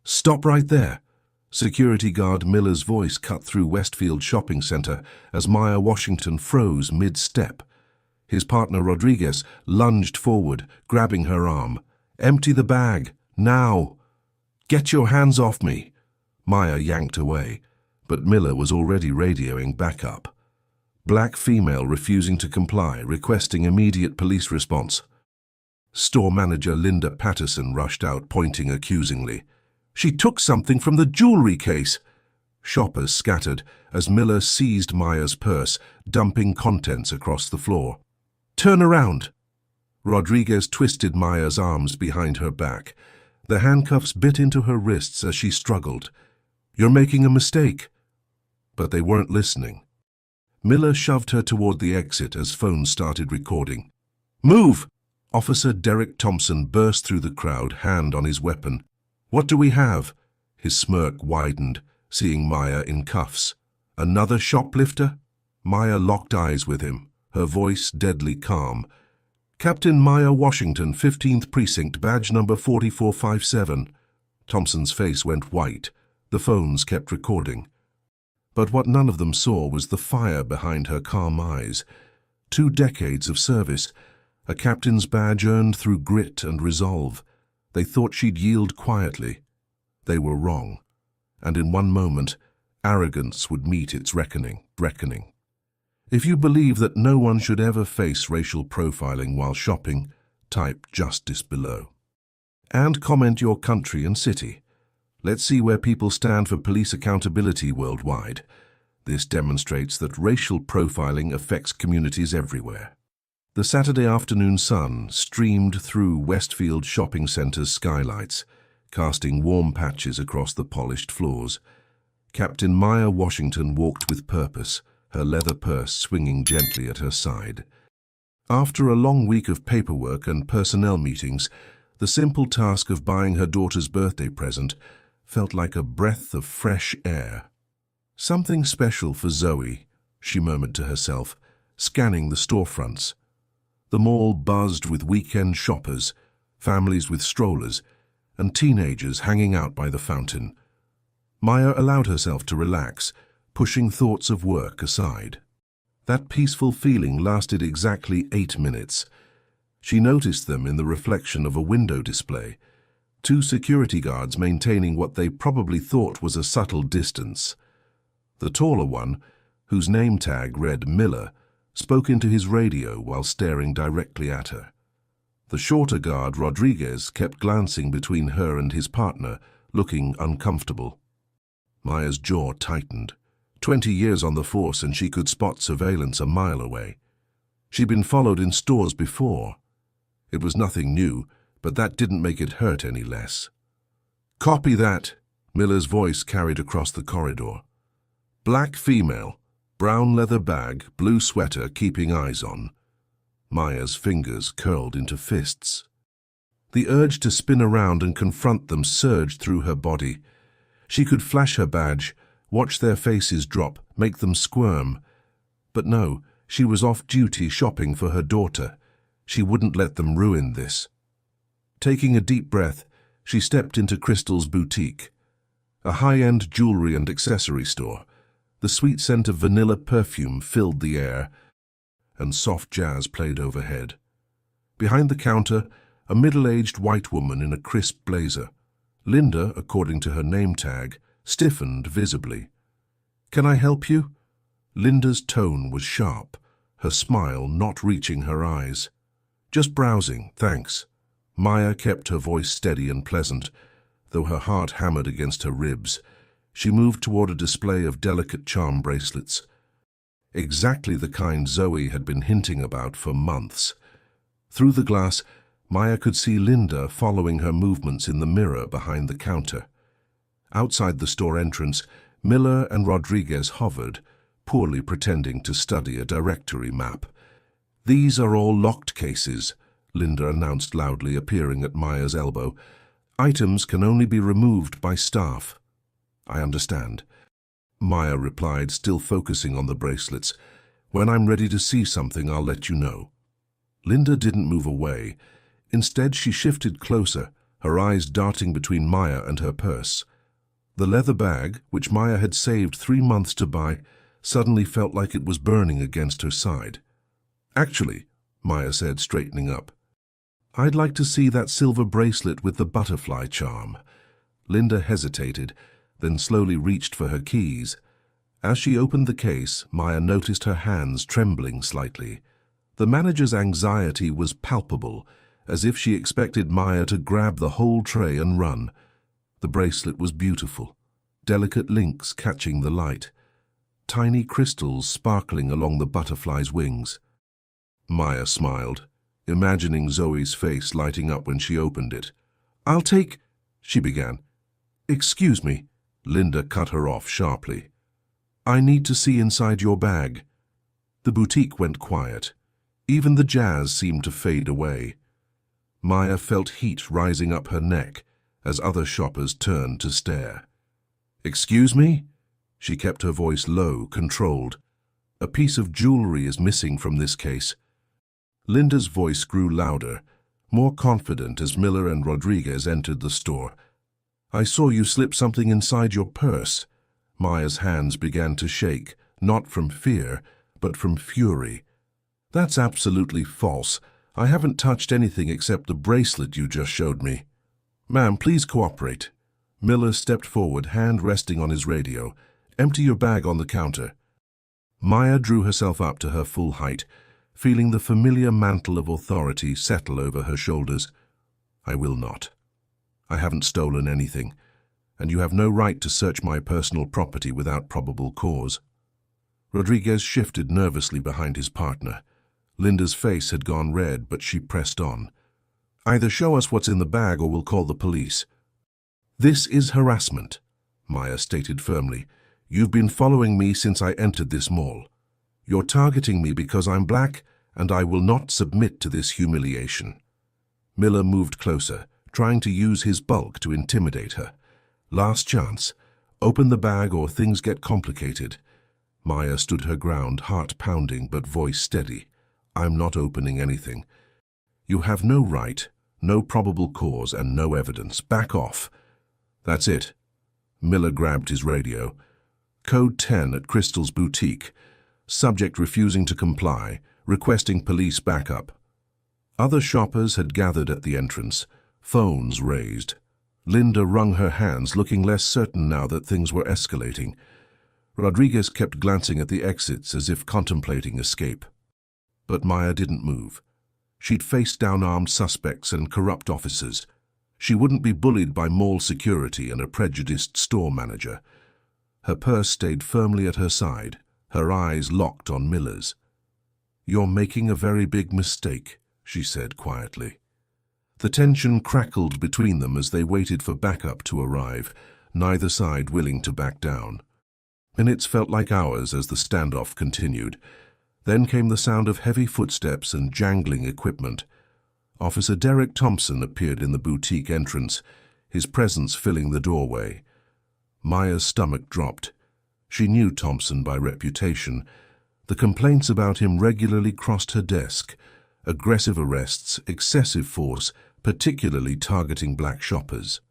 "Stop right there!" Security guard Miller's voice cut through Westfield Shopping Center as Maya Washington froze mid-step. His partner Rodriguez lunged forward, grabbing her arm. "Empty the bag, now!" "Get your hands off me!" Maya yanked away, but Miller was already radioing backup. Black female refusing to comply, requesting immediate police response. Store manager Linda Patterson rushed out, pointing accusingly. "She took something from the jewelry case." Shoppers scattered as Miller seized Maya's purse, dumping contents across the floor. "Turn around!" Rodriguez twisted Maya's arms behind her back. The handcuffs bit into her wrists as she struggled. "You're making a mistake." But they weren't listening. Miller shoved her toward the exit as phones started recording. "Move!" Officer Derek Thompson burst through the crowd, hand on his weapon. "What do we have?" His smirk widened, seeing Maya in cuffs. "Another shoplifter?" Maya locked eyes with him, her voice deadly calm. "Captain Maya Washington, 15th Precinct, badge number 4457. Thompson's face went white. The phones kept recording. But what none of them saw was the fire behind her calm eyes. 2 decades of service, a captain's badge earned through grit and resolve. They thought she'd yield quietly. They were wrong. And in one moment, arrogance would meet its reckoning. If you believe that no one should ever face racial profiling while shopping, type justice below. And comment your country and city. Let's see where people stand for police accountability worldwide. This demonstrates that racial profiling affects communities everywhere. The Saturday afternoon sun streamed through Westfield Shopping Center's skylights, casting warm patches across the polished floors. Captain Maya Washington walked with purpose, her leather purse swinging gently at her side. After a long week of paperwork and personnel meetings, the simple task of buying her daughter's birthday present felt like a breath of fresh air. "Something special for Zoe," she murmured to herself, scanning the storefronts. The mall buzzed with weekend shoppers, families with strollers, and teenagers hanging out by the fountain. Maya allowed herself to relax, pushing thoughts of work aside. That peaceful feeling lasted exactly 8 minutes. She noticed them in the reflection of a window display, 2 security guards maintaining what they probably thought was a subtle distance. The taller one, whose name tag read Miller, spoke into his radio while staring directly at her. The shorter guard, Rodriguez, kept glancing between her and his partner, looking uncomfortable. Maya's jaw tightened. 20 years on the force and she could spot surveillance a mile away. She'd been followed in stores before. It was nothing new, but that didn't make it hurt any less. "Copy that," Miller's voice carried across the corridor. "Black female, brown leather bag, blue sweater, keeping eyes on." Maya's fingers curled into fists. The urge to spin around and confront them surged through her body. She could flash her badge, watch their faces drop, make them squirm. But no, she was off duty shopping for her daughter. She wouldn't let them ruin this. Taking a deep breath, she stepped into Crystal's boutique, a high-end jewelry and accessory store. The sweet scent of vanilla perfume filled the air, and soft jazz played overhead. Behind the counter, a middle-aged white woman in a crisp blazer. Linda, according to her name tag, stiffened visibly. "Can I help you?" Linda's tone was sharp, her smile not reaching her eyes. "Just browsing, thanks." Maya kept her voice steady and pleasant, though her heart hammered against her ribs. She moved toward a display of delicate charm bracelets. Exactly the kind Zoe had been hinting about for months. Through the glass, Maya could see Linda following her movements in the mirror behind the counter. Outside the store entrance, Miller and Rodriguez hovered, poorly pretending to study a directory map. "These are all locked cases," Linda announced loudly, appearing at Maya's elbow. "Items can only be removed by staff." "I understand," Maya replied, still focusing on the bracelets. "When I'm ready to see something, I'll let you know." Linda didn't move away. Instead, she shifted closer, her eyes darting between Maya and her purse. The leather bag, which Maya had saved 3 months to buy, suddenly felt like it was burning against her side. "Actually," Maya said, straightening up, "I'd like to see that silver bracelet with the butterfly charm." Linda hesitated, then slowly reached for her keys. As she opened the case, Maya noticed her hands trembling slightly. The manager's anxiety was palpable, as if she expected Maya to grab the whole tray and run. The bracelet was beautiful, delicate links catching the light, tiny crystals sparkling along the butterfly's wings. Maya smiled, imagining Zoe's face lighting up when she opened it. "I'll take—" she began. "Excuse me," Linda cut her off sharply. "I need to see inside your bag." The boutique went quiet. Even the jazz seemed to fade away. Maya felt heat rising up her neck as other shoppers turned to stare. "Excuse me?" She kept her voice low, controlled. "A piece of jewelry is missing from this case." Linda's voice grew louder, more confident as Miller and Rodriguez entered the store. "I saw you slip something inside your purse." Maya's hands began to shake, not from fear, but from fury. "That's absolutely false. I haven't touched anything except the bracelet you just showed me." "Ma'am, please cooperate." Miller stepped forward, hand resting on his radio. "Empty your bag on the counter." Maya drew herself up to her full height, feeling the familiar mantle of authority settle over her shoulders. "I will not. I haven't stolen anything, and you have no right to search my personal property without probable cause." Rodriguez shifted nervously behind his partner. Linda's face had gone red, but she pressed on. "Either show us what's in the bag or we'll call the police." "This is harassment," Maya stated firmly. "You've been following me since I entered this mall. You're targeting me because I'm black, and I will not submit to this humiliation." Miller moved closer, trying to use his bulk to intimidate her. "Last chance. Open the bag or things get complicated." Maya stood her ground, heart pounding but voice steady. "I'm not opening anything." "You have no right, no probable cause, and no evidence. Back off." "That's it." Miller grabbed his radio. "Code 10 at Crystal's boutique. Subject refusing to comply, requesting police backup." Other shoppers had gathered at the entrance, phones raised. Linda wrung her hands, looking less certain now that things were escalating. Rodriguez kept glancing at the exits as if contemplating escape. But Maya didn't move. She'd faced down armed suspects and corrupt officers. She wouldn't be bullied by mall security and a prejudiced store manager. Her purse stayed firmly at her side, her eyes locked on Miller's. "You're making a very big mistake," she said quietly. The tension crackled between them as they waited for backup to arrive, neither side willing to back down. Minutes felt like hours as the standoff continued. Then came the sound of heavy footsteps and jangling equipment. Officer Derek Thompson appeared in the boutique entrance, his presence filling the doorway. Maya's stomach dropped. She knew Thompson by reputation. The complaints about him regularly crossed her desk. Aggressive arrests, excessive force, particularly targeting black shoppers.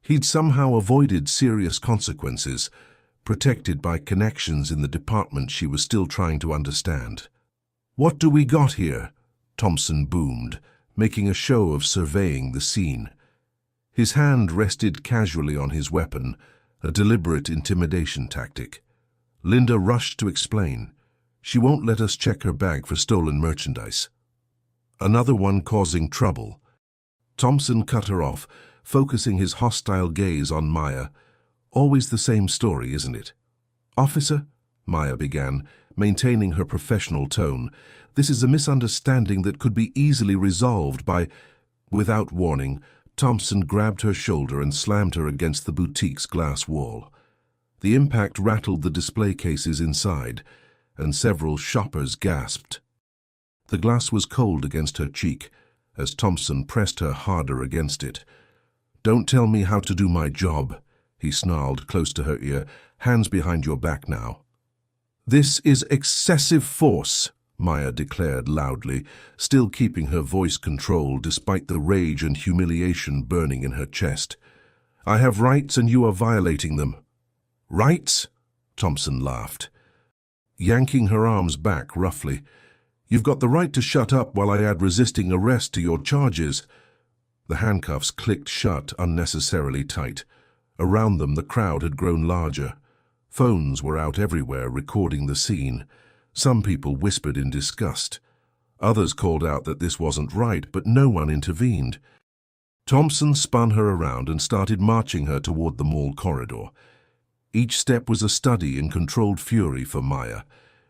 He'd somehow avoided serious consequences, protected by connections in the department she was still trying to understand. "What do we got here?" Thompson boomed, making a show of surveying the scene. His hand rested casually on his weapon, a deliberate intimidation tactic. Linda rushed to explain. "She won't let us check her bag for stolen merchandise." "Another one causing trouble." Thompson cut her off, focusing his hostile gaze on Maya. "Always the same story, isn't it?" "Officer," Maya began, maintaining her professional tone, "this is a misunderstanding that could be easily resolved by—" Without warning, Thompson grabbed her shoulder and slammed her against the boutique's glass wall. The impact rattled the display cases inside, and several shoppers gasped. The glass was cold against her cheek, as Thompson pressed her harder against it. "Don't tell me how to do my job," he snarled close to her ear. "Hands behind your back now." "This is excessive force," Maya declared loudly, still keeping her voice controlled despite the rage and humiliation burning in her chest. "I have rights and you are violating them." "Rights?" Thompson laughed, yanking her arms back roughly. "You've got the right to shut up while I add resisting arrest to your charges." The handcuffs clicked shut unnecessarily tight. Around them, the crowd had grown larger. Phones were out everywhere, recording the scene. Some people whispered in disgust. Others called out that this wasn't right, but no one intervened. Thompson spun her around and started marching her toward the mall corridor. Each step was a study in controlled fury for Maya.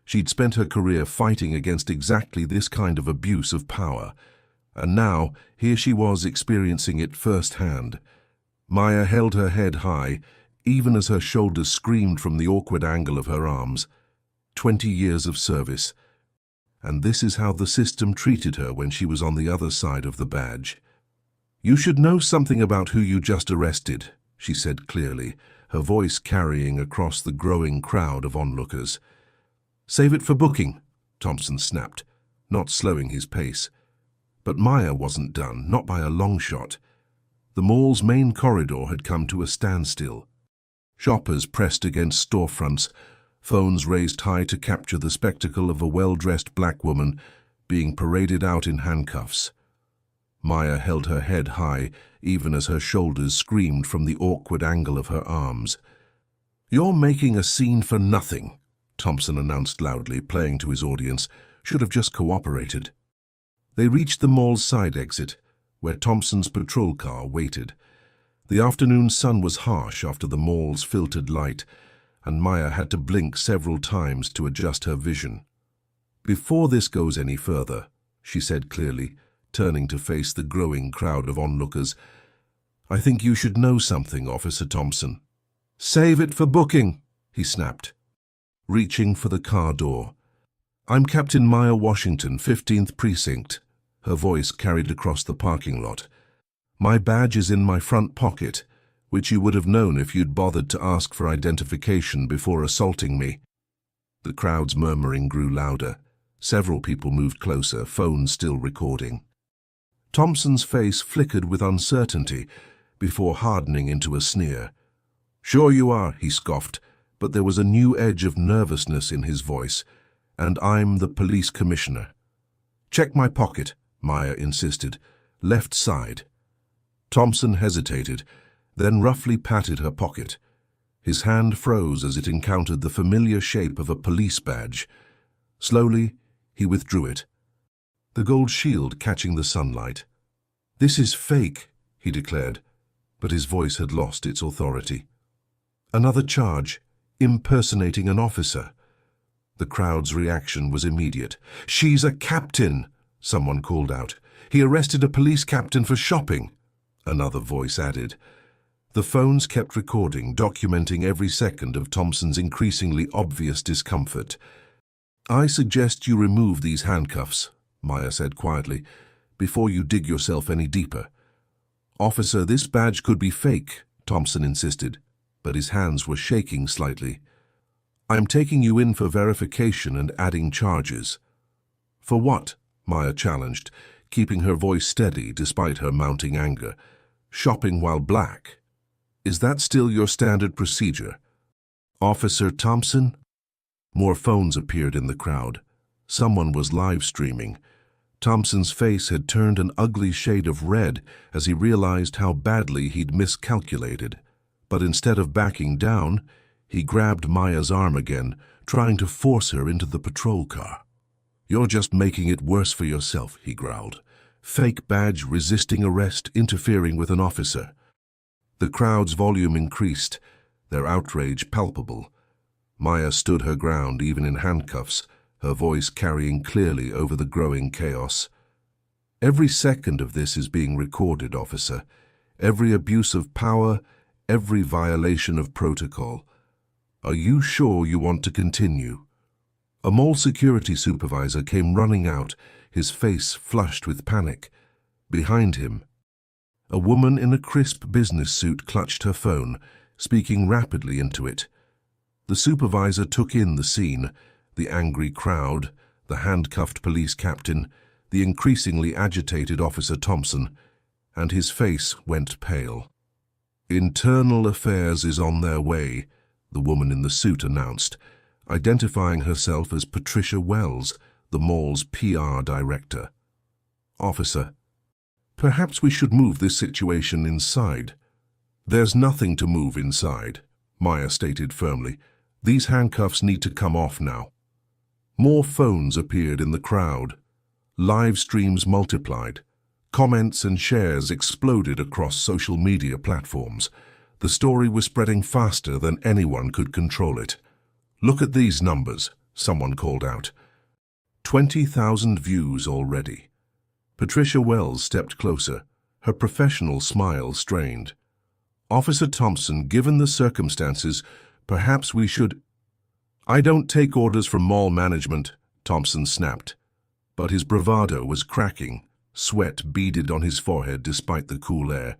She'd spent her career fighting against exactly this kind of abuse of power. And now, here she was experiencing it firsthand. Maya held her head high, even as her shoulders screamed from the awkward angle of her arms. 20 years of service. And this is how the system treated her when she was on the other side of the badge. "You should know something about who you just arrested," she said clearly, her voice carrying across the growing crowd of onlookers. "Save it for booking," Thompson snapped, not slowing his pace. But Maya wasn't done, not by a long shot. The mall's main corridor had come to a standstill. Shoppers pressed against storefronts, phones raised high to capture the spectacle of a well-dressed black woman being paraded out in handcuffs. Maya held her head high, even as her shoulders screamed from the awkward angle of her arms. "You're making a scene for nothing," Thompson announced loudly, playing to his audience. "Should have just cooperated." They reached the mall's side exit, where Thompson's patrol car waited. The afternoon sun was harsh after the mall's filtered light, and Maya had to blink several times to adjust her vision. "Before this goes any further," she said clearly, turning to face the growing crowd of onlookers, "I think you should know something, Officer Thompson." "Save it for booking," he snapped, reaching for the car door. "I'm Captain Maya Washington, 15th Precinct," her voice carried across the parking lot. "My badge is in my front pocket, which you would have known if you'd bothered to ask for identification before assaulting me." The crowd's murmuring grew louder. Several people moved closer, phones still recording. Thompson's face flickered with uncertainty before hardening into a sneer. "Sure you are," he scoffed, but there was a new edge of nervousness in his voice. "And I'm the police commissioner." "Check my pocket," Maya insisted. "Left side." Thompson hesitated, then roughly patted her pocket. His hand froze as it encountered the familiar shape of a police badge. Slowly, he withdrew it, the gold shield catching the sunlight. "This is fake," he declared, but his voice had lost its authority. "Another charge, impersonating an officer." The crowd's reaction was immediate. "She's a captain," someone called out. "He arrested a police captain for shopping," another voice added. The phones kept recording, documenting every second of Thompson's increasingly obvious discomfort. "I suggest you remove these handcuffs," Maya said quietly, "before you dig yourself any deeper." "Officer, this badge could be fake," Thompson insisted, but his hands were shaking slightly. "I'm taking you in for verification and adding charges." "For what?" Maya challenged, keeping her voice steady despite her mounting anger. "Shopping while black. Is that still your standard procedure?" "Officer Thompson?" More phones appeared in the crowd. Someone was live streaming. Thompson's face had turned an ugly shade of red as he realized how badly he'd miscalculated. But instead of backing down, he grabbed Maya's arm again, trying to force her into the patrol car. "You're just making it worse for yourself," he growled. "Fake badge, resisting arrest, interfering with an officer." The crowd's volume increased, their outrage palpable. Maya stood her ground even in handcuffs, her voice carrying clearly over the growing chaos. "Every second of this is being recorded, officer. Every abuse of power, every violation of protocol. Are you sure you want to continue?" A mall security supervisor came running out, his face flushed with panic. Behind him, a woman in a crisp business suit clutched her phone, speaking rapidly into it. The supervisor took in the scene, the angry crowd, the handcuffed police captain, the increasingly agitated Officer Thompson, and his face went pale. "Internal affairs is on their way," the woman in the suit announced, identifying herself as Patricia Wells, the mall's PR director. "Officer, perhaps we should move this situation inside." "There's nothing to move inside," Maya stated firmly. "These handcuffs need to come off now." More phones appeared in the crowd. Live streams multiplied. Comments and shares exploded across social media platforms. The story was spreading faster than anyone could control it. "Look at these numbers," someone called out. 20,000 views already. Patricia Wells stepped closer, her professional smile strained. "Officer Thompson, given the circumstances, perhaps we should—" "I don't take orders from mall management," Thompson snapped. But his bravado was cracking. Sweat beaded on his forehead despite the cool air.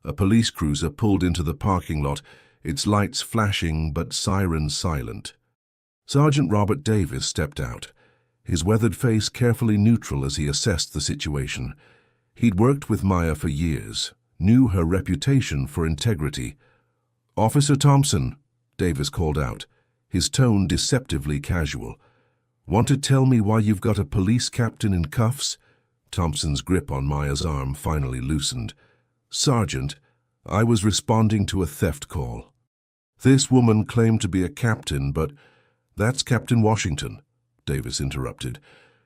A police cruiser pulled into the parking lot, its lights flashing but sirens silent. Sergeant Robert Davis stepped out, his weathered face carefully neutral as he assessed the situation. He'd worked with Maya for years, knew her reputation for integrity. "Officer Thompson," Davis called out, his tone deceptively casual. "Want to tell me why you've got a police captain in cuffs?" Thompson's grip on Maya's arm finally loosened. "Sergeant, I was responding to a theft call. This woman claimed to be a captain, but—" "That's Captain Washington," Davis interrupted.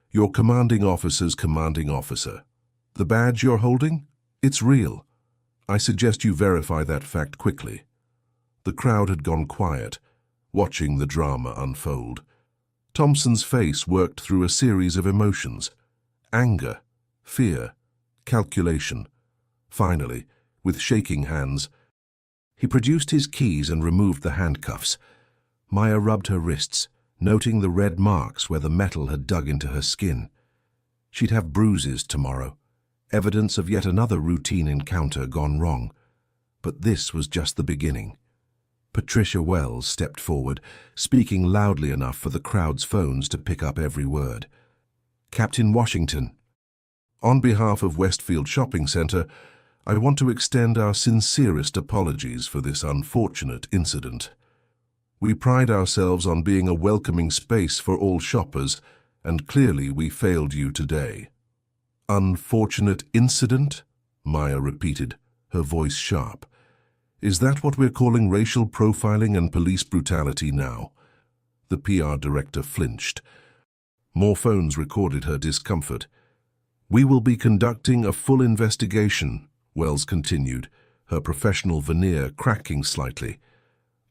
"Your commanding officer's commanding officer. The badge you're holding? It's real. I suggest you verify that fact quickly." The crowd had gone quiet, watching the drama unfold. Thompson's face worked through a series of emotions: anger, fear, calculation. Finally, with shaking hands, he produced his keys and removed the handcuffs. Maya rubbed her wrists, noting the red marks where the metal had dug into her skin. She'd have bruises tomorrow, evidence of yet another routine encounter gone wrong. But this was just the beginning. Patricia Wells stepped forward, speaking loudly enough for the crowd's phones to pick up every word. "Captain Washington, on behalf of Westfield Shopping Center, I want to extend our sincerest apologies for this unfortunate incident. We pride ourselves on being a welcoming space for all shoppers, and clearly we failed you today." "Unfortunate incident?" Maya repeated, her voice sharp. "Is that what we're calling racial profiling and police brutality now?" The PR director flinched. More phones recorded her discomfort. "We will be conducting a full investigation," Wells continued, her professional veneer cracking slightly.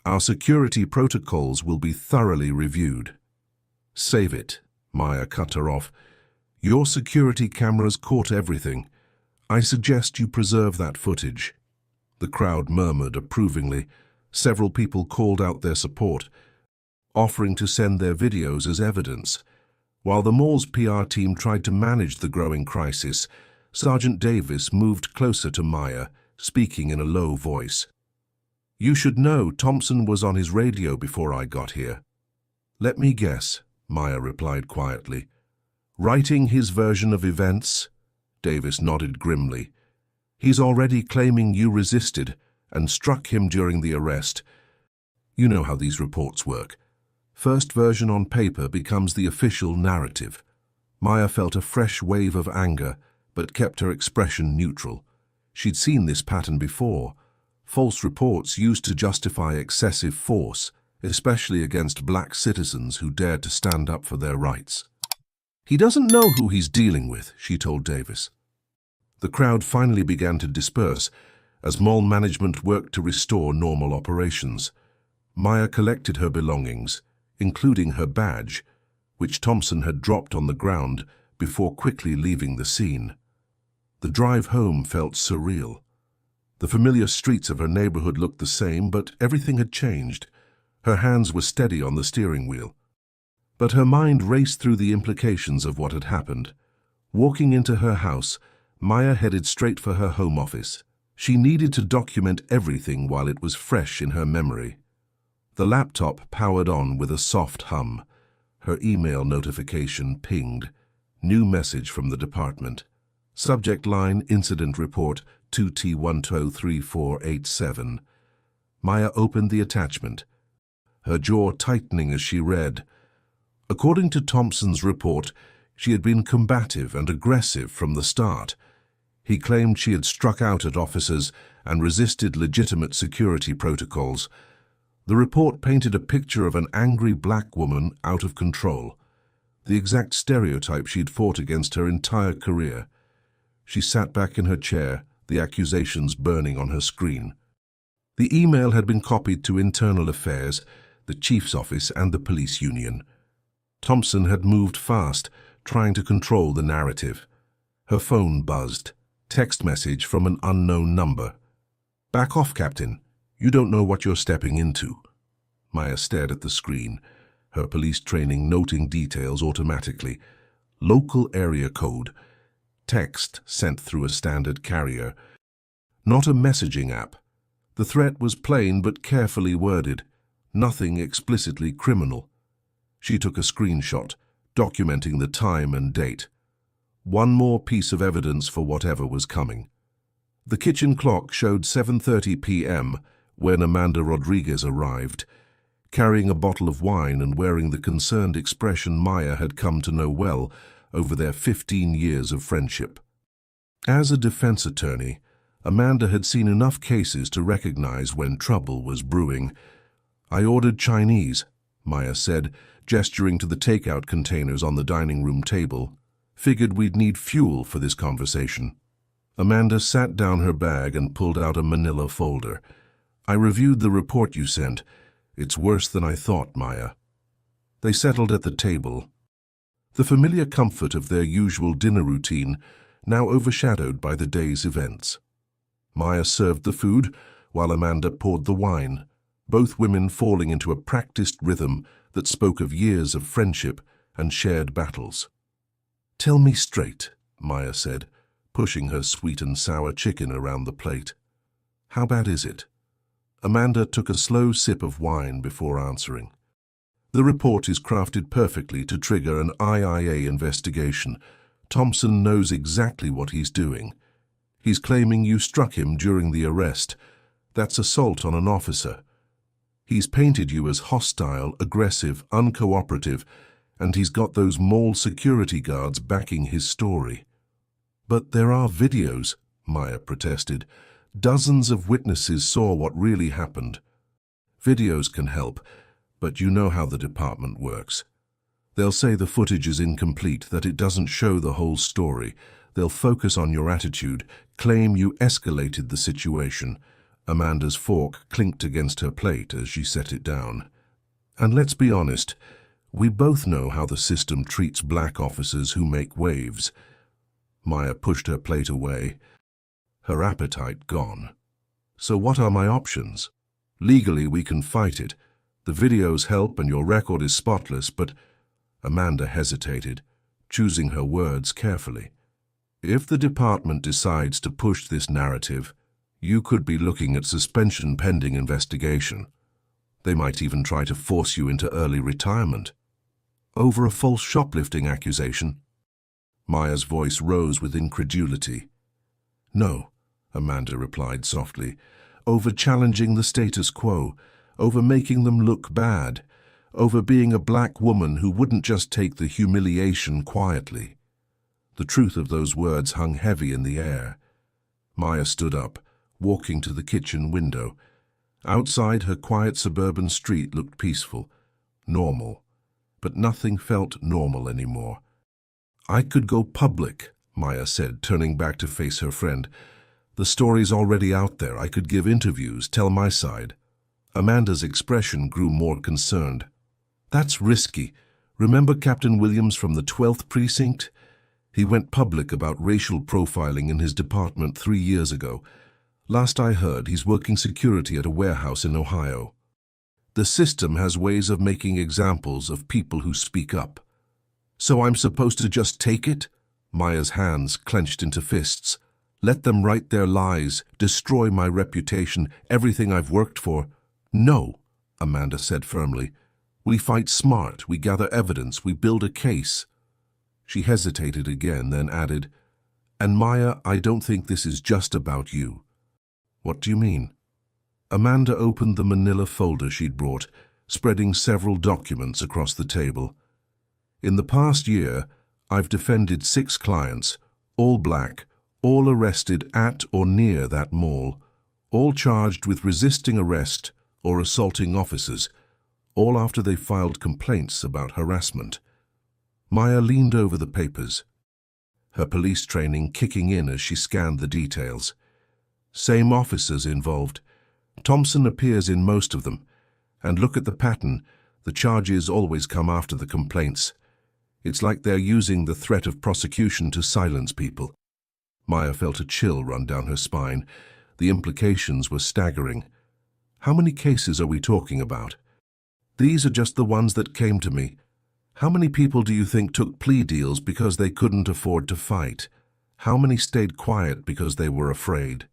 "Our security protocols will be thoroughly reviewed." "Save it," Maya cut her off. "Your security cameras caught everything. I suggest you preserve that footage." The crowd murmured approvingly. Several people called out their support, offering to send their videos as evidence. While the mall's PR team tried to manage the growing crisis, Sergeant Davis moved closer to Maya, speaking in a low voice. "You should know Thompson was on his radio before I got here." "Let me guess," Maya replied quietly. "Writing his version of events?" Davis nodded grimly. "He's already claiming you resisted and struck him during the arrest. You know how these reports work. First version on paper becomes the official narrative." Maya felt a fresh wave of anger, but kept her expression neutral. She'd seen this pattern before. False reports used to justify excessive force, especially against black citizens who dared to stand up for their rights. "He doesn't know who he's dealing with," she told Davis. The crowd finally began to disperse as mall management worked to restore normal operations. Maya collected her belongings, including her badge, which Thompson had dropped on the ground before quickly leaving the scene. The drive home felt surreal. The familiar streets of her neighborhood looked the same, but everything had changed. Her hands were steady on the steering wheel. But her mind raced through the implications of what had happened. Walking into her house, Maya headed straight for her home office. She needed to document everything while it was fresh in her memory. The laptop powered on with a soft hum. Her email notification pinged. New message from the department. Subject line: Incident Report 2T123487. Maya opened the attachment, her jaw tightening as she read. According to Thompson's report, she had been combative and aggressive from the start. He claimed she had struck out at officers and resisted legitimate security protocols. The report painted a picture of an angry black woman out of control, the exact stereotype she'd fought against her entire career. She sat back in her chair, the accusations burning on her screen. The email had been copied to Internal Affairs, the Chief's Office, and the police union. Thompson had moved fast, trying to control the narrative. Her phone buzzed. Text message from an unknown number. "Back off, Captain. You don't know what you're stepping into." Maya stared at the screen, her police training noting details automatically. Local area code. Text sent through a standard carrier. Not a messaging app. The threat was plain but carefully worded. Nothing explicitly criminal. She took a screenshot, documenting the time and date. One more piece of evidence for whatever was coming. The kitchen clock showed 7:30 p.m. when Amanda Rodriguez arrived, carrying a bottle of wine and wearing the concerned expression Maya had come to know well over their 15 years of friendship. As a defense attorney, Amanda had seen enough cases to recognize when trouble was brewing. "I ordered Chinese," Maya said, gesturing to the takeout containers on the dining room table. "Figured we'd need fuel for this conversation." Amanda sat down her bag and pulled out a manila folder. "I reviewed the report you sent. It's worse than I thought, Maya." They settled at the table, the familiar comfort of their usual dinner routine now overshadowed by the day's events. Maya served the food while Amanda poured the wine, both women falling into a practiced rhythm that spoke of years of friendship and shared battles. "Tell me straight," Maya said, pushing her sweet and sour chicken around the plate. "How bad is it?" Amanda took a slow sip of wine before answering. "The report is crafted perfectly to trigger an IIA investigation. Thompson knows exactly what he's doing. He's claiming you struck him during the arrest. That's assault on an officer. He's painted you as hostile, aggressive, uncooperative, and he's got those mall security guards backing his story." "But there are videos," Maya protested. "Dozens of witnesses saw what really happened." "Videos can help, but you know how the department works. They'll say the footage is incomplete, that it doesn't show the whole story. They'll focus on your attitude, claim you escalated the situation." Amanda's fork clinked against her plate as she set it down. "And let's be honest, we both know how the system treats black officers who make waves." Maya pushed her plate away, her appetite gone. "So what are my options? Legally, we can fight it. The videos help and your record is spotless, but—" Amanda hesitated, choosing her words carefully. "If the department decides to push this narrative, you could be looking at suspension pending investigation. They might even try to force you into early retirement." "Over a false shoplifting accusation?" Maya's voice rose with incredulity. "No," Amanda replied softly. "Over challenging the status quo, over making them look bad, over being a black woman who wouldn't just take the humiliation quietly." The truth of those words hung heavy in the air. Maya stood up, walking to the kitchen window. Outside, her quiet suburban street looked peaceful, normal, but nothing felt normal anymore. "I could go public," Maya said, turning back to face her friend. "The story's already out there. I could give interviews, tell my side." Amanda's expression grew more concerned. "That's risky. Remember Captain Williams from the 12th Precinct? He went public about racial profiling in his department 3 years ago. Last I heard, he's working security at a warehouse in Ohio. The system has ways of making examples of people who speak up." "So I'm supposed to just take it?" Maya's hands clenched into fists. "Let them write their lies, destroy my reputation, everything I've worked for?" "No," Amanda said firmly. We fight smart, we gather evidence, we build a case. She hesitated again, then added, "And Maya, I don't think this is just about you." "What do you mean?" Amanda opened the manila folder she'd brought, spreading several documents across the table. "In the past year, I've defended 6 clients, all black, all arrested at or near that mall, all charged with resisting arrest or assaulting officers, all after they filed complaints about harassment." Maya leaned over the papers, her police training kicking in as she scanned the details. Same officers involved. Thompson appears in most of them. And look at the pattern. The charges always come after the complaints. It's like they're using the threat of prosecution to silence people. Maya felt a chill run down her spine. The implications were staggering. "How many cases are we talking about?" "These are just the ones that came to me. How many people do you think took plea deals because they couldn't afford to fight? How many stayed quiet because they were afraid?"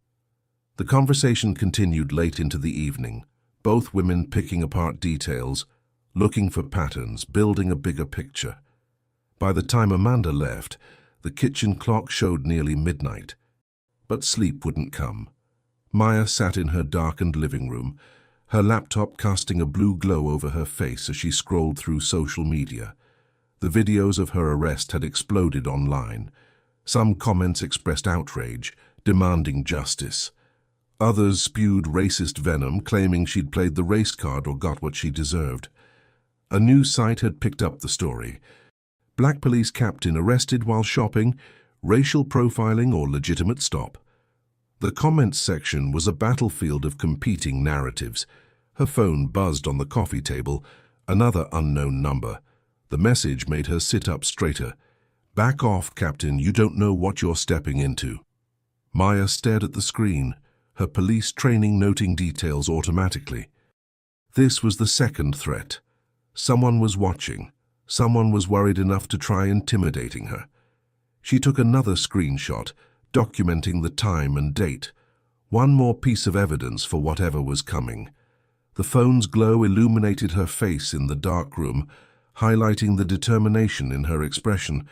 The conversation continued late into the evening, both women picking apart details, looking for patterns, building a bigger picture. By the time Amanda left, the kitchen clock showed nearly midnight. But sleep wouldn't come. Maya sat in her darkened living room, her laptop casting a blue glow over her face as she scrolled through social media. The videos of her arrest had exploded online. Some comments expressed outrage, demanding justice. Others spewed racist venom, claiming she'd played the race card or got what she deserved. A news site had picked up the story. Black police captain arrested while shopping, racial profiling or legitimate stop. The comments section was a battlefield of competing narratives. Her phone buzzed on the coffee table, another unknown number. The message made her sit up straighter. "Back off, Captain, you don't know what you're stepping into." Maya stared at the screen, her police training noting details automatically. This was the second threat. Someone was watching. Someone was worried enough to try intimidating her. She took another screenshot, documenting the time and date. One more piece of evidence for whatever was coming. The phone's glow illuminated her face in the dark room, highlighting the determination in her expression.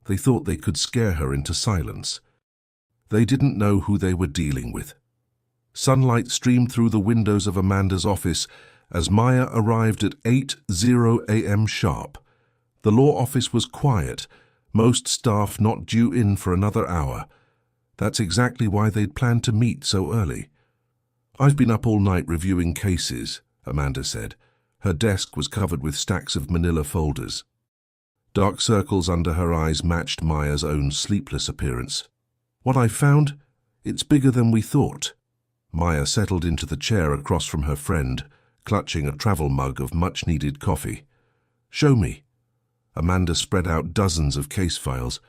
They thought they could scare her into silence. They didn't know who they were dealing with. Sunlight streamed through the windows of Amanda's office as Maya arrived at 8:00 a.m. sharp. The law office was quiet, most staff not due in for another hour. That's exactly why they'd planned to meet so early. "I've been up all night reviewing cases," Amanda said. Her desk was covered with stacks of manila folders. Dark circles under her eyes matched Maya's own sleepless appearance. "What I found? It's bigger than we thought." Maya settled into the chair across from her friend, clutching a travel mug of much-needed coffee. "Show me." Amanda spread out dozens of case files,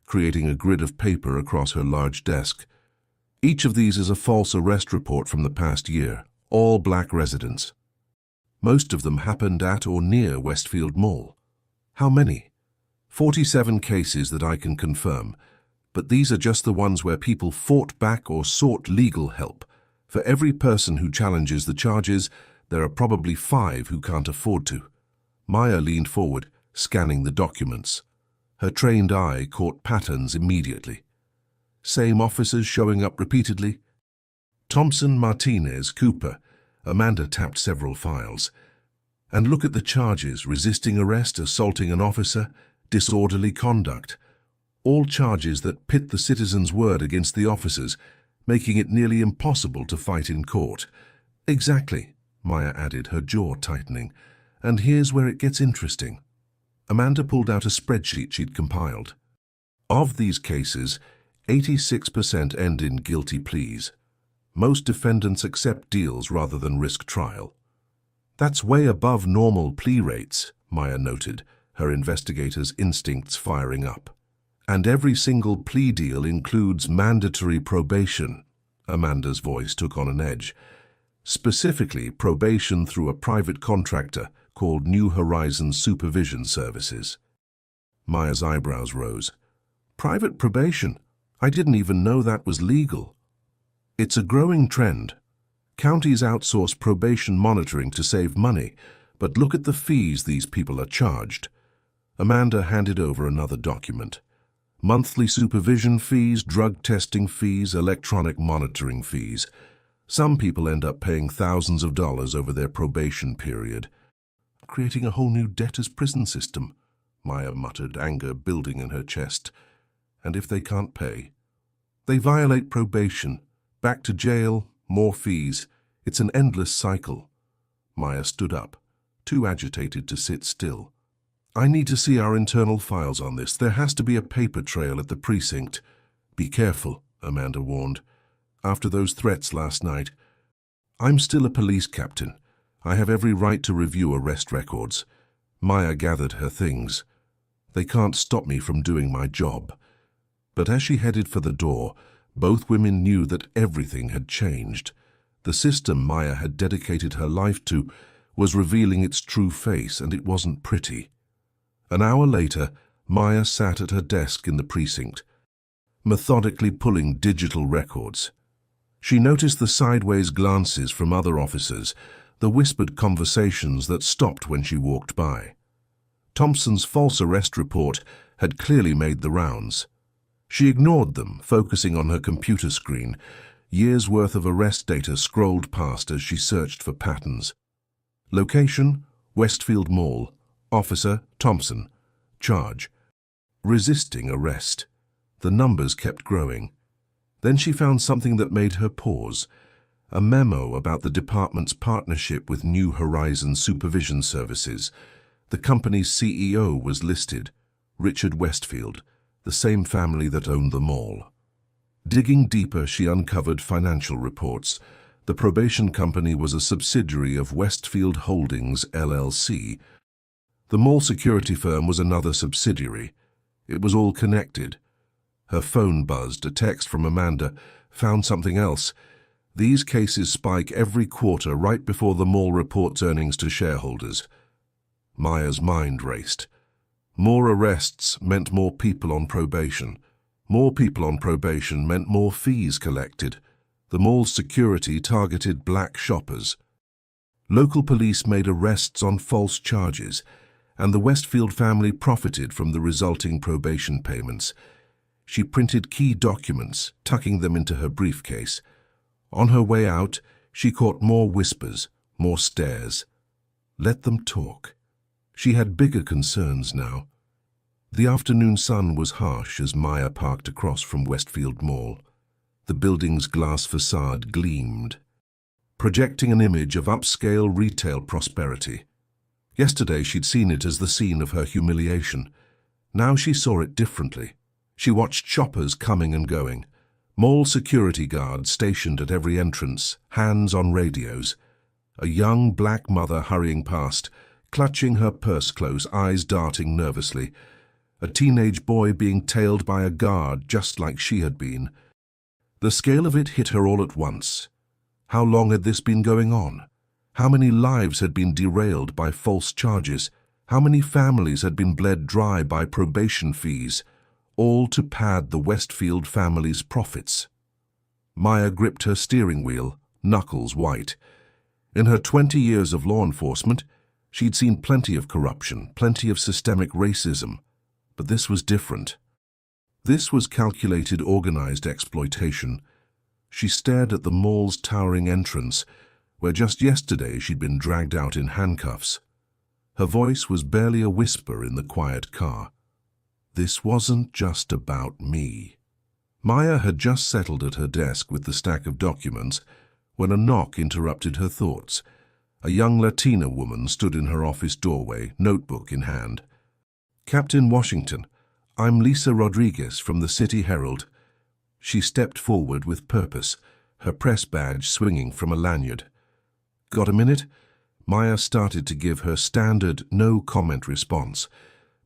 creating a grid of paper across her large desk. "Each of these is a false arrest report from the past year, all black residents. Most of them happened at or near Westfield Mall." "How many?" 47 cases that I can confirm, but these are just the ones where people fought back or sought legal help. For every person who challenges the charges, there are probably 5 who can't afford to." Maya leaned forward, scanning the documents. Her trained eye caught patterns immediately. Same officers showing up repeatedly? Thompson, Martinez, Cooper. Amanda tapped several files. And look at the charges: resisting arrest, assaulting an officer, disorderly conduct. All charges that pit the citizens' word against the officers, making it nearly impossible to fight in court. "Exactly," Maya added, her jaw tightening. "And here's where it gets interesting." Amanda pulled out a spreadsheet she'd compiled. Of these cases, 86% end in guilty pleas. Most defendants accept deals rather than risk trial. "That's way above normal plea rates," Maya noted, her investigator's instincts firing up. "And every single plea deal includes mandatory probation." Amanda's voice took on an edge. "Specifically, probation through a private contractor called New Horizons Supervision Services." Maya's eyebrows rose. "Private probation? I didn't even know that was legal." "It's a growing trend. Counties outsource probation monitoring to save money, But look at the fees these people are charged. Amanda handed over another document. Monthly supervision fees, drug testing fees, electronic monitoring fees. Some people end up paying thousands of dollars over their probation period. Creating a whole new debtor's prison system, Maya muttered, anger building in her chest. And if they can't pay? They violate probation. Back to jail, more fees. It's an endless cycle. Maya stood up, too agitated to sit still. I need to see our internal files on this. There has to be a paper trail at the precinct. Be careful, Amanda warned. After those threats last night. I'm still a police captain. I have every right to review arrest records. Maya gathered her things. They can't stop me from doing my job. But as she headed for the door, both women knew that everything had changed. The system Maya had dedicated her life to was revealing its true face, and it wasn't pretty. An hour later, Maya sat at her desk in the precinct, methodically pulling digital records. She noticed the sideways glances from other officers, the whispered conversations that stopped when she walked by. Thompson's false arrest report had clearly made the rounds. She ignored them, focusing on her computer screen. Years' worth of arrest data scrolled past as she searched for patterns. Location: Westfield Mall. Officer: Thompson. Charge: resisting arrest. The numbers kept growing. Then she found something that made her pause. A memo about the department's partnership with New Horizons Supervision Services. The company's CEO was listed, Richard Westfield, the same family that owned the mall. Digging deeper, she uncovered financial reports. The probation company was a subsidiary of Westfield Holdings, LLC. The mall security firm was another subsidiary. It was all connected. Her phone buzzed. A text from Amanda found something else. These cases spike every quarter right before the mall reports earnings to shareholders. Maya's mind raced. More arrests meant more people on probation. More people on probation meant more fees collected. The mall's security targeted black shoppers. Local police made arrests on false charges, and the Westfield family profited from the resulting probation payments. She printed key documents, tucking them into her briefcase. On her way out, she caught more whispers, more stares. Let them talk. She had bigger concerns now. The afternoon sun was harsh as Maya parked across from Westfield Mall. The building's glass facade gleamed, projecting an image of upscale retail prosperity. Yesterday she'd seen it as the scene of her humiliation. Now she saw it differently. She watched shoppers coming and going, mall security guards stationed at every entrance, hands on radios. A young black mother hurrying past, clutching her purse close, eyes darting nervously. A teenage boy being tailed by a guard just like she had been. The scale of it hit her all at once. How long had this been going on? How many lives had been derailed by false charges? How many families had been bled dry by probation fees, all to pad the Westfield family's profits? Maya gripped her steering wheel, knuckles white. In her 20 years of law enforcement, she'd seen plenty of corruption, plenty of systemic racism. But this was different. This was calculated, organized exploitation. She stared at the mall's towering entrance, where just yesterday she'd been dragged out in handcuffs. Her voice was barely a whisper in the quiet car. This wasn't just about me. Maya had just settled at her desk with the stack of documents when a knock interrupted her thoughts. A young Latina woman stood in her office doorway, notebook in hand. Captain Washington, I'm Lisa Rodriguez from the City Herald. She stepped forward with purpose, her press badge swinging from a lanyard. Got a minute? Maya started to give her standard no-comment response,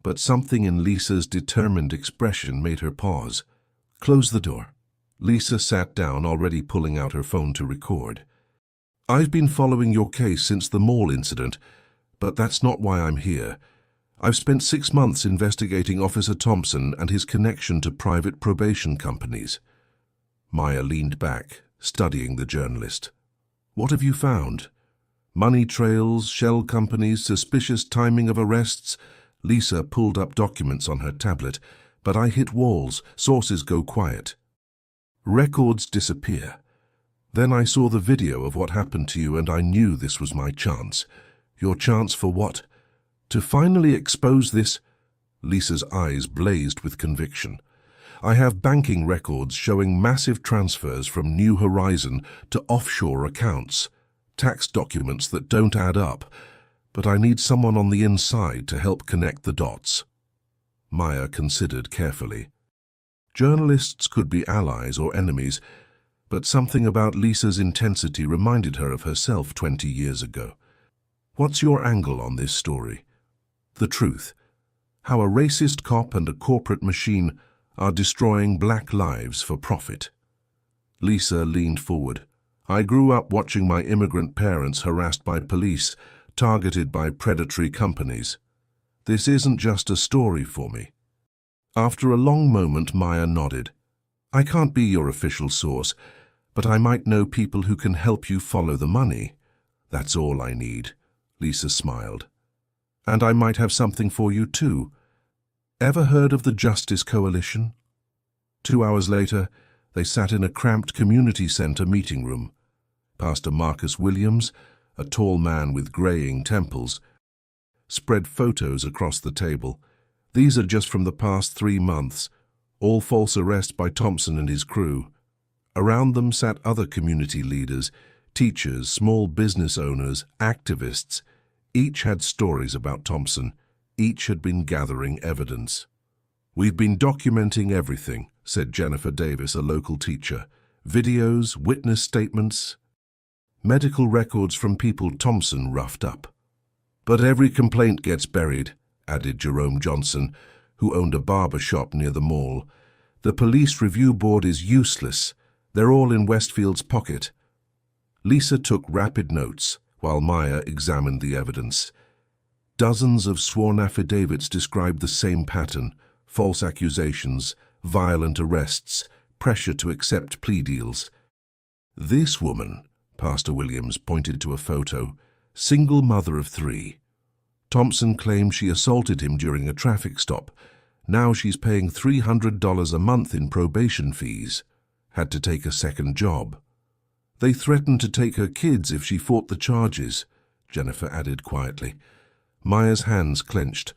but something in Lisa's determined expression made her pause. Close the door. Lisa sat down, already pulling out her phone to record. I've been following your case since the mall incident, but that's not why I'm here. I've spent 6 months investigating Officer Thompson and his connection to private probation companies. Maya leaned back, studying the journalist. What have you found? Money trails, shell companies, suspicious timing of arrests. Lisa pulled up documents on her tablet, but I hit walls, sources go quiet. Records disappear. Then I saw the video of what happened to you and I knew this was my chance. Your chance for what? To finally expose this? Lisa's eyes blazed with conviction. I have banking records showing massive transfers from New Horizon to offshore accounts, tax documents that don't add up, but I need someone on the inside to help connect the dots. Maya considered carefully. Journalists could be allies or enemies, but something about Lisa's intensity reminded her of herself 20 years ago. What's your angle on this story? The truth. How a racist cop and a corporate machine are destroying black lives for profit. Lisa leaned forward. I grew up watching my immigrant parents harassed by police, targeted by predatory companies. This isn't just a story for me. After a long moment, Maya nodded. I can't be your official source, but I might know people who can help you follow the money. That's all I need. Lisa smiled. And I might have something for you too. Ever heard of the Justice Coalition? 2 hours later, they sat in a cramped community center meeting room. Pastor Marcus Williams, a tall man with graying temples, spread photos across the table. These are just from the past 3 months, all false arrests by Thompson and his crew. Around them sat other community leaders, teachers, small business owners, activists. Each had stories about Thompson. Each had been gathering evidence. We've been documenting everything, said Jennifer Davis, a local teacher. Videos, witness statements, medical records from people Thompson roughed up. But every complaint gets buried, added Jerome Johnson, who owned a barber shop near the mall. The police review board is useless. They're all in Westfield's pocket. Lisa took rapid notes while Maya examined the evidence. Dozens of sworn affidavits described the same pattern: false accusations, violent arrests, pressure to accept plea deals. This woman, Pastor Williams pointed to a photo, single mother of 3. Thompson claimed she assaulted him during a traffic stop. Now she's paying $300 a month in probation fees. Had to take a second job. They threatened to take her kids if she fought the charges, Jennifer added quietly. Maya's hands clenched.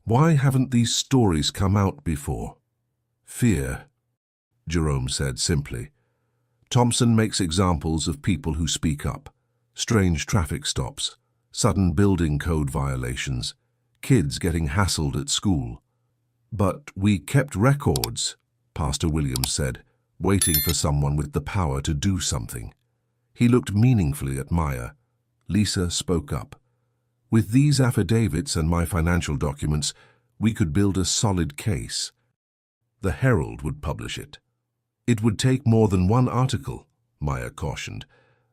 Why haven't these stories come out before? Fear, Jerome said simply. Thompson makes examples of people who speak up. Strange traffic stops, sudden building code violations, kids getting hassled at school. But we kept records, Pastor Williams said, waiting for someone with the power to do something. He looked meaningfully at Maya. Lisa spoke up. With these affidavits and my financial documents, we could build a solid case. The Herald would publish it. It would take more than one article, Maya cautioned.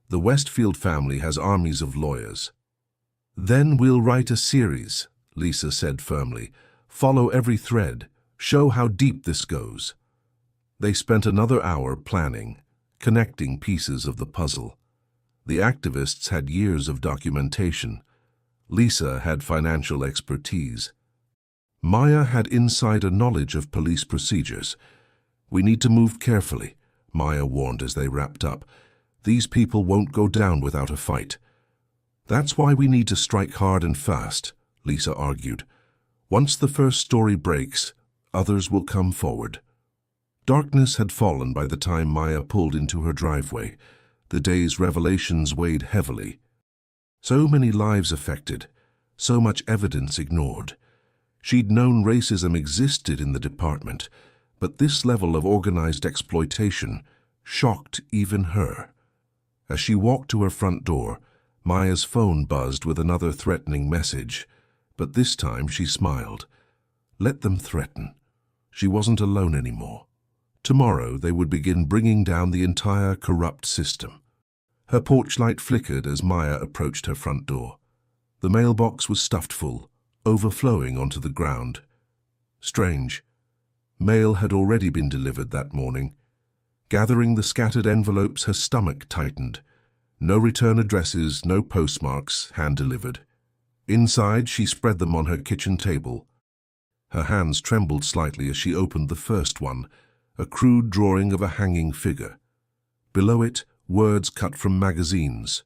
The Westfield family has armies of lawyers. Then we'll write a series, Lisa said firmly. Follow every thread. Show how deep this goes. They spent another hour planning, connecting pieces of the puzzle. The activists had years of documentation. Lisa had financial expertise. Maya had insider knowledge of police procedures. We need to move carefully, Maya warned as they wrapped up. These people won't go down without a fight. That's why we need to strike hard and fast, Lisa argued. Once the first story breaks, others will come forward. Darkness had fallen by the time Maya pulled into her driveway. The day's revelations weighed heavily. So many lives affected, so much evidence ignored. She'd known racism existed in the department, but this level of organized exploitation shocked even her. As she walked to her front door, Maya's phone buzzed with another threatening message, but this time she smiled. Let them threaten. She wasn't alone anymore. Tomorrow they would begin bringing down the entire corrupt system. Her porch light flickered as Maya approached her front door. The mailbox was stuffed full, overflowing onto the ground. Strange. Mail had already been delivered that morning. Gathering the scattered envelopes, her stomach tightened. No return addresses, no postmarks, hand-delivered. Inside, she spread them on her kitchen table. Her hands trembled slightly as she opened the first one, a crude drawing of a hanging figure. Below it, words cut from magazines.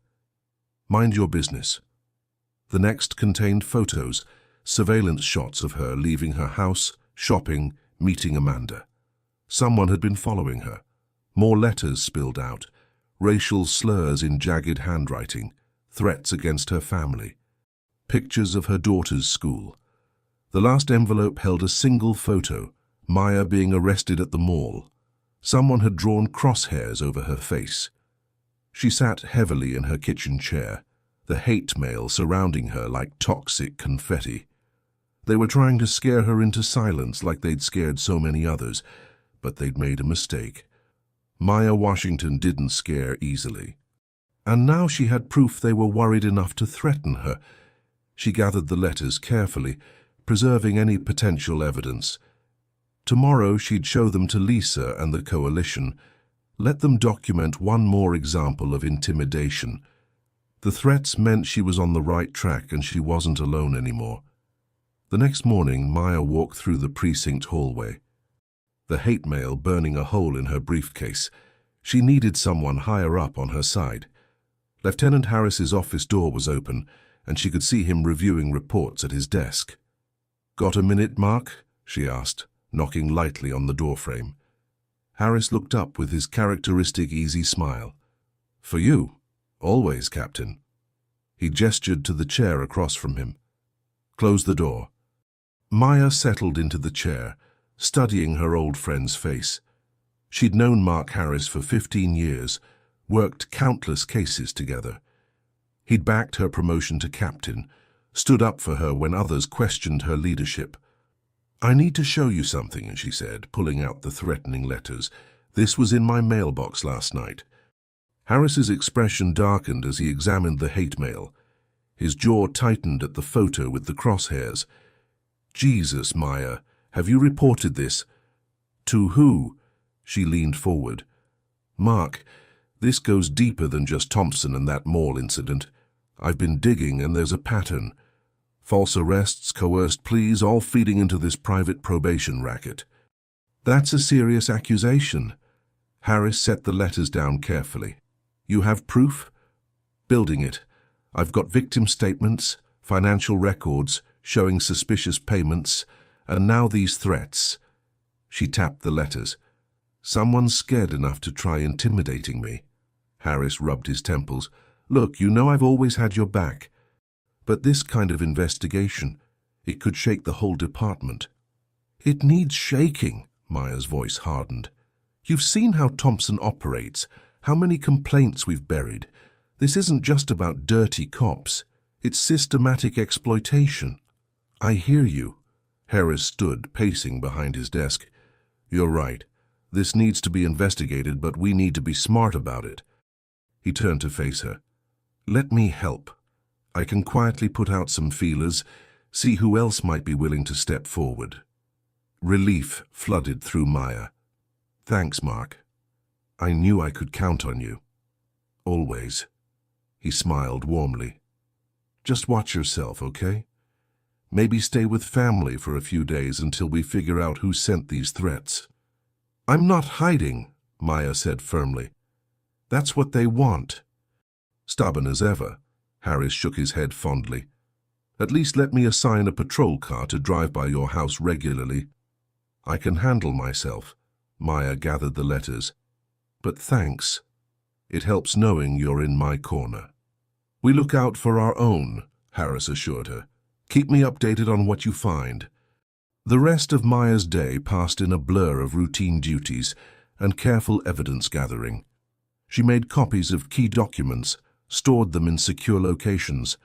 Mind your business. The next contained photos, surveillance shots of her leaving her house, shopping, meeting Amanda. Someone had been following her. More letters spilled out, racial slurs in jagged handwriting, threats against her family. Pictures of her daughter's school. The last envelope held a single photo, Maya being arrested at the mall. Someone had drawn crosshairs over her face. She sat heavily in her kitchen chair, the hate mail surrounding her like toxic confetti. They were trying to scare her into silence like they'd scared so many others, but they'd made a mistake. Maya Washington didn't scare easily. And now she had proof they were worried enough to threaten her. She gathered the letters carefully, preserving any potential evidence. Tomorrow she'd show them to Lisa and the coalition. Let them document one more example of intimidation. The threats meant she was on the right track and she wasn't alone anymore. The next morning, Maya walked through the precinct hallway. The hate mail burning a hole in her briefcase. She needed someone higher up on her side. Lieutenant Harris's office door was open, and she could see him reviewing reports at his desk. "Got a minute, Mark?" she asked, knocking lightly on the doorframe. Harris looked up with his characteristic easy smile. "For you. Always, Captain." He gestured to the chair across from him. "Close the door." Maya settled into the chair, studying her old friend's face. She'd known Mark Harris for 15 years, worked countless cases together. He'd backed her promotion to captain, stood up for her when others questioned her leadership. "I need to show you something," she said, pulling out the threatening letters. "This was in my mailbox last night." Harris's expression darkened as he examined the hate mail. His jaw tightened at the photo with the crosshairs. "Jesus, Maya, have you reported this?" "To who?" She leaned forward. "Mark, this goes deeper than just Thompson and that mall incident. I've been digging and there's a pattern. False arrests, coerced pleas, all feeding into this private probation racket." "That's a serious accusation." Harris set the letters down carefully. "You have proof?" "Building it. I've got victim statements, financial records showing suspicious payments, and now these threats." She tapped the letters. "Someone's scared enough to try intimidating me." Harris rubbed his temples. "Look, you know I've always had your back. But this kind of investigation, it could shake the whole department." "It needs shaking," Maya's voice hardened. "You've seen how Thompson operates, how many complaints we've buried. This isn't just about dirty cops. It's systematic exploitation." "I hear you." Harris stood, pacing behind his desk. "You're right. This needs to be investigated, but we need to be smart about it." He turned to face her. "Let me help. I can quietly put out some feelers, see who else might be willing to step forward." Relief flooded through Maya. "Thanks, Mark. I knew I could count on you. Always." He smiled warmly. "Just watch yourself, okay? Maybe stay with family for a few days until we figure out who sent these threats." "I'm not hiding," Maya said firmly. "That's what they want." Stubborn as ever, Harris shook his head fondly. "At least let me assign a patrol car to drive by your house regularly." "I can handle myself." Maya gathered the letters. "But thanks. It helps knowing you're in my corner." "We look out for our own," Harris assured her. "Keep me updated on what you find." The rest of Maya's day passed in a blur of routine duties and careful evidence gathering. She made copies of key documents, stored them in secure locations.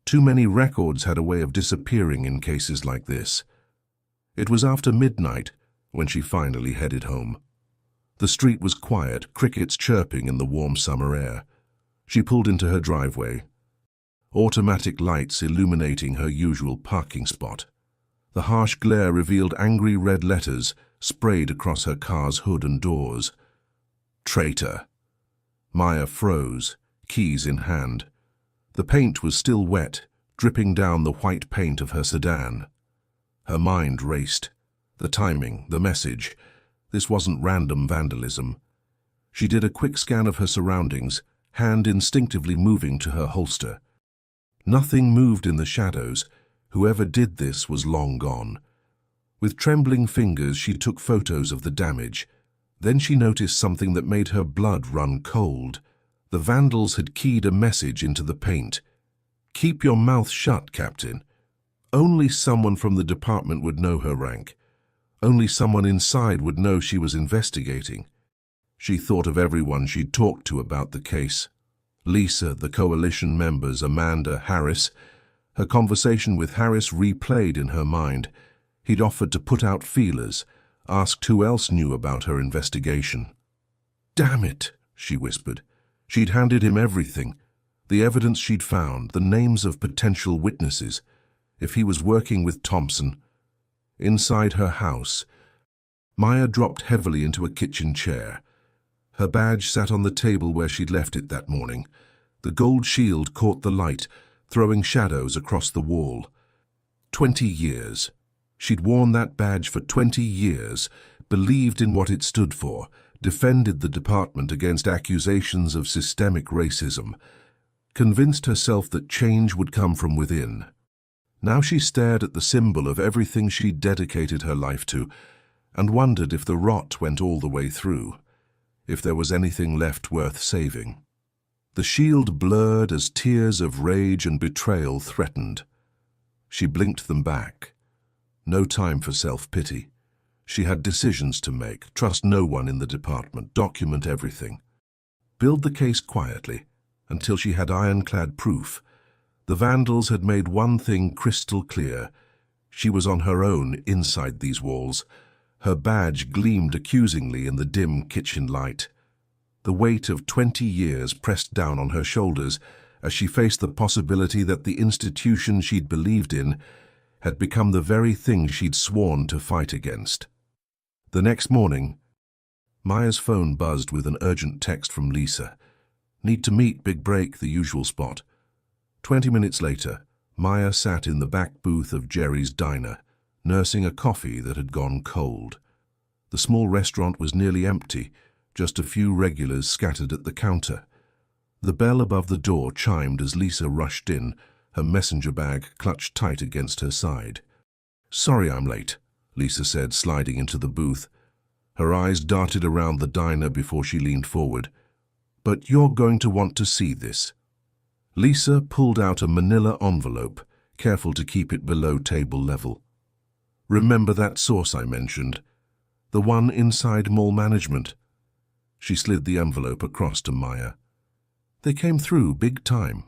Too many records had a way of disappearing in cases like this. It was after midnight when she finally headed home. The street was quiet, crickets chirping in the warm summer air. She pulled into her driveway, automatic lights illuminating her usual parking spot. The harsh glare revealed angry red letters sprayed across her car's hood and doors. "Traitor." Maya froze, keys in hand. The paint was still wet, dripping down the white paint of her sedan. Her mind raced. The timing, the message. This wasn't random vandalism. She did a quick scan of her surroundings, hand instinctively moving to her holster. Nothing moved in the shadows. Whoever did this was long gone. With trembling fingers, she took photos of the damage. Then she noticed something that made her blood run cold. The vandals had keyed a message into the paint. "Keep your mouth shut, Captain." Only someone from the department would know her rank. Only someone inside would know she was investigating. She thought of everyone she'd talked to about the case. Lisa, the coalition members, Amanda, Harris. Her conversation with Harris replayed in her mind. He'd offered to put out feelers, asked who else knew about her investigation. "Damn it," she whispered. She'd handed him everything. The evidence she'd found, the names of potential witnesses. If he was working with Thompson. Inside her house, Maya dropped heavily into a kitchen chair. Her badge sat on the table where she'd left it that morning. The gold shield caught the light, throwing shadows across the wall. 20 years. She'd worn that badge for 20 years, believed in what it stood for, defended the department against accusations of systemic racism, convinced herself that change would come from within. Now she stared at the symbol of everything she'd dedicated her life to, and wondered if the rot went all the way through, if there was anything left worth saving. The shield blurred as tears of rage and betrayal threatened. She blinked them back. No time for self-pity. She had decisions to make. Trust no one in the department. Document everything. Build the case quietly, until she had ironclad proof. The vandals had made one thing crystal clear. She was on her own inside these walls. Her badge gleamed accusingly in the dim kitchen light. The weight of 20 years pressed down on her shoulders as she faced the possibility that the institution she'd believed in had become the very thing she'd sworn to fight against. The next morning, Maya's phone buzzed with an urgent text from Lisa. "Need to meet, big break," the usual spot. 20 minutes later, Maya sat in the back booth of Jerry's diner, nursing a coffee that had gone cold. The small restaurant was nearly empty, just a few regulars scattered at the counter. The bell above the door chimed as Lisa rushed in, her messenger bag clutched tight against her side. "Sorry I'm late," Lisa said, sliding into the booth. Her eyes darted around the diner before she leaned forward. "But you're going to want to see this." Lisa pulled out a manila envelope, careful to keep it below table level. "Remember that source I mentioned? The one inside mall management?" She slid the envelope across to Maya. "They came through big time."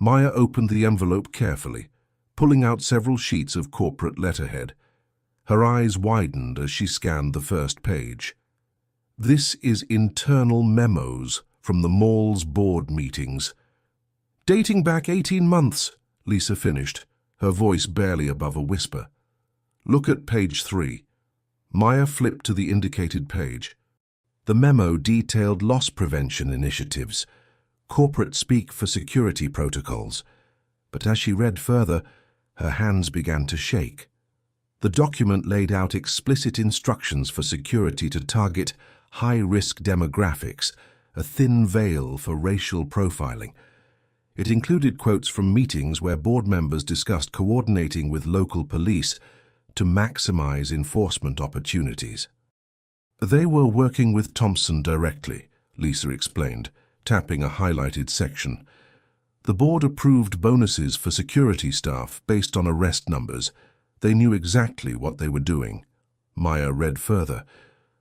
Maya opened the envelope carefully, pulling out several sheets of corporate letterhead. Her eyes widened as she scanned the first page. "This is internal memos from the mall's board meetings. Dating back 18 months, Lisa finished, her voice barely above a whisper. "Look at page 3. Maya flipped to the indicated page. The memo detailed loss prevention initiatives, corporate speak for security protocols. But as she read further, her hands began to shake. The document laid out explicit instructions for security to target high-risk demographics, a thin veil for racial profiling. It included quotes from meetings where board members discussed coordinating with local police to maximize enforcement opportunities. They were working with Thompson directly, Lisa explained, tapping a highlighted section. The board approved bonuses for security staff based on arrest numbers. They knew exactly what they were doing. Maya read further.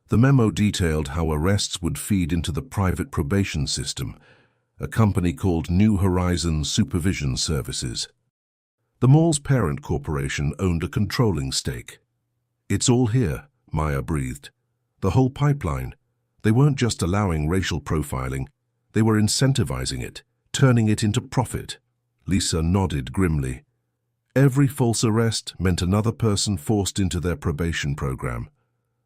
The memo detailed how arrests would feed into the private probation system, a company called New Horizons Supervision Services. The mall's parent corporation owned a controlling stake. "It's all here," Maya breathed. "The whole pipeline. They weren't just allowing racial profiling, they were incentivizing it, turning it into profit." Lisa nodded grimly. Every false arrest meant another person forced into their probation program.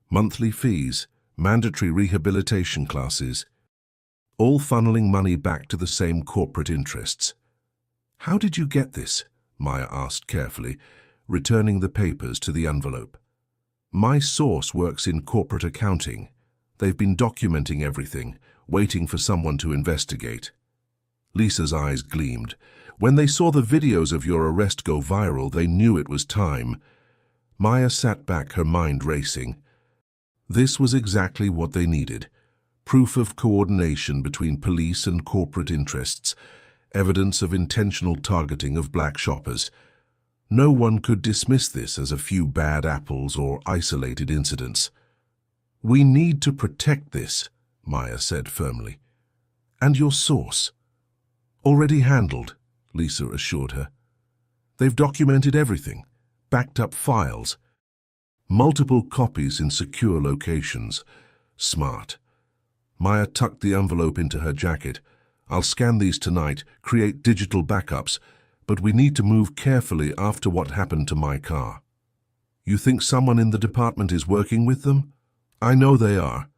Monthly fees, mandatory rehabilitation classes. all funneling money back to the same corporate interests. "How did you get this?" Maya asked carefully, returning the papers to the envelope. "My source works in corporate accounting. They've been documenting everything, waiting for someone to investigate." Lisa's eyes gleamed. When they saw the videos of your arrest go viral, they knew it was time. Maya sat back, her mind racing. This was exactly what they needed. Proof of coordination between police and corporate interests, evidence of intentional targeting of black shoppers. No one could dismiss this as a few bad apples or isolated incidents. "We need to protect this," Maya said firmly. "And your source?" "Already handled," Lisa assured her. "They've documented everything, backed up files, multiple copies in secure locations. Smart." Maya tucked the envelope into her jacket. "I'll scan these tonight, create digital backups, but we need to move carefully after what happened to my car." "You think someone in the department is working with them?" "I know they are."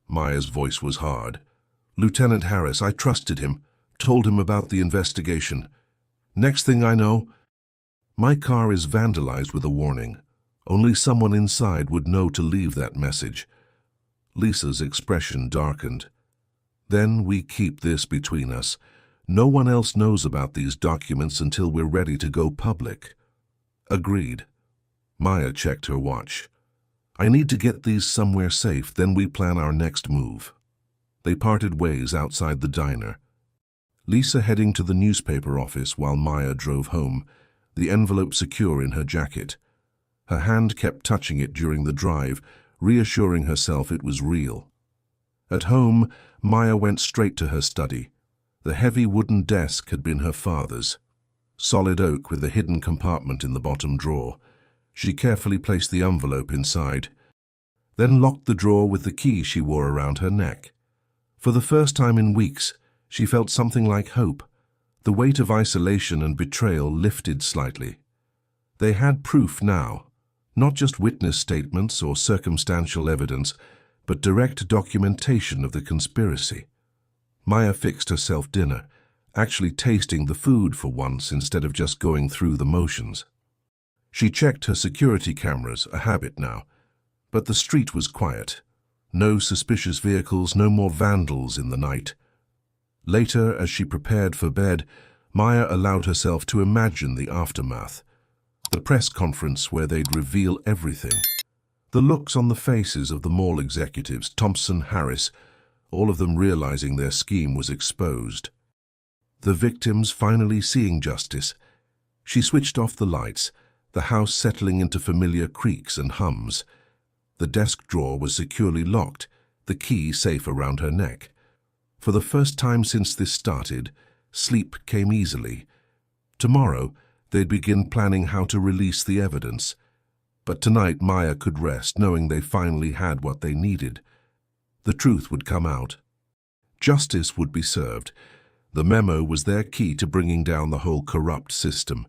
Maya's voice was hard. "Lieutenant Harris, I trusted him, told him about the investigation. Next thing I know, my car is vandalized with a warning. Only someone inside would know to leave that message." Lisa's expression darkened. "Then we keep this between us. No one else knows about these documents until we're ready to go public." "Agreed." Maya checked her watch. "I need to get these somewhere safe, then we plan our next move." They parted ways outside the diner. Lisa heading to the newspaper office while Maya drove home, the envelope secure in her jacket. Her hand kept touching it during the drive, reassuring herself it was real. At home, Maya went straight to her study. The heavy wooden desk had been her father's. Solid oak with a hidden compartment in the bottom drawer. She carefully placed the envelope inside, then locked the drawer with the key she wore around her neck. For the first time in weeks, she felt something like hope. The weight of isolation and betrayal lifted slightly. They had proof now, not just witness statements or circumstantial evidence, but direct documentation of the conspiracy. Maya fixed herself dinner, actually tasting the food for once instead of just going through the motions. She checked her security cameras, a habit now, but the street was quiet. No suspicious vehicles, no more vandals in the night. Later, as she prepared for bed, Maya allowed herself to imagine the aftermath. The press conference where they'd reveal everything. The looks on the faces of the mall executives, Thompson, Harris, all of them realizing their scheme was exposed. The victims finally seeing justice. She switched off the lights, the house settling into familiar creaks and hums. The desk drawer was securely locked, the key safe around her neck. For the first time since this started, sleep came easily. Tomorrow, they'd begin planning how to release the evidence. But tonight Maya could rest, knowing they finally had what they needed. The truth would come out. Justice would be served. The memo was their key to bringing down the whole corrupt system.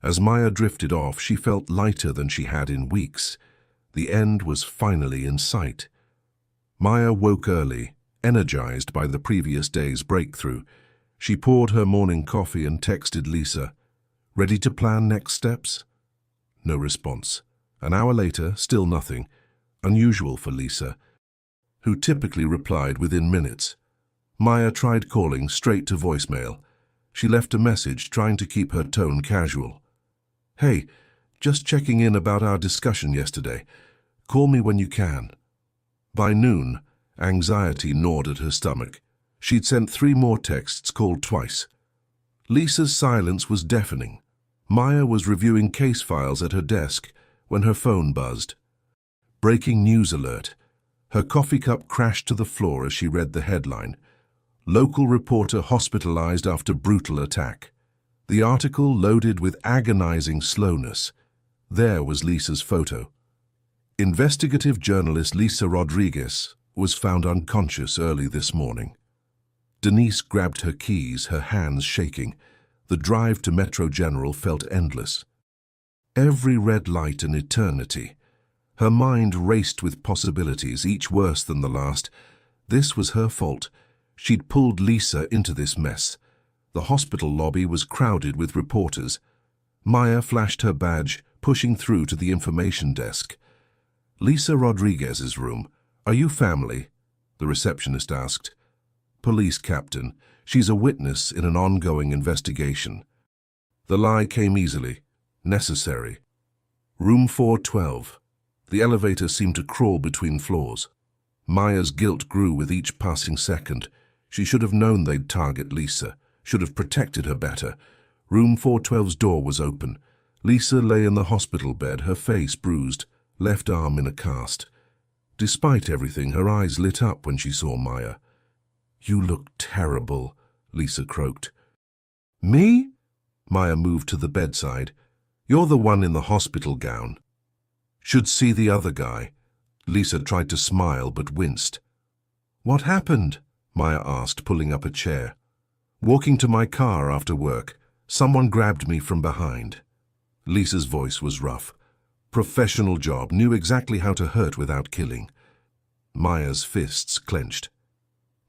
As Maya drifted off, she felt lighter than she had in weeks. The end was finally in sight. Maya woke early, energized by the previous day's breakthrough. She poured her morning coffee and texted Lisa, "Ready to plan next steps?" No response. An hour later, still nothing. Unusual for Lisa, who typically replied within minutes. Maya tried calling straight to voicemail. She left a message trying to keep her tone casual. "Hey, just checking in about our discussion yesterday. Call me when you can." By noon, anxiety gnawed at her stomach. She'd sent 3 more texts, called twice. Lisa's silence was deafening. Maya was reviewing case files at her desk when her phone buzzed. Breaking news alert. Her coffee cup crashed to the floor as she read the headline. Local reporter hospitalized after brutal attack. The article loaded with agonizing slowness. There was Lisa's photo. Investigative journalist Lisa Rodriguez was found unconscious early this morning. Denise grabbed her keys, her hands shaking. The drive to Metro General felt endless. Every red light an eternity. Her mind raced with possibilities, each worse than the last. This was her fault. She'd pulled Lisa into this mess. The hospital lobby was crowded with reporters. Maya flashed her badge, pushing through to the information desk. "Lisa Rodriguez's room. Are you family?" the receptionist asked. "Police captain. She's a witness in an ongoing investigation." The lie came easily. Necessary. Room 412. The elevator seemed to crawl between floors. Maya's guilt grew with each passing second. She should have known they'd target Lisa, should have protected her better. Room 412's door was open. Lisa lay in the hospital bed, her face bruised, left arm in a cast. Despite everything, her eyes lit up when she saw Maya. "You look terrible," Lisa croaked. "Me?" Maya moved to the bedside. "You're the one in the hospital gown." "Should see the other guy." Lisa tried to smile but winced. "What happened?" Maya asked, pulling up a chair. "Walking to my car after work. Someone grabbed me from behind." Lisa's voice was rough. Professional job, knew exactly how to hurt without killing. Maya's fists clenched.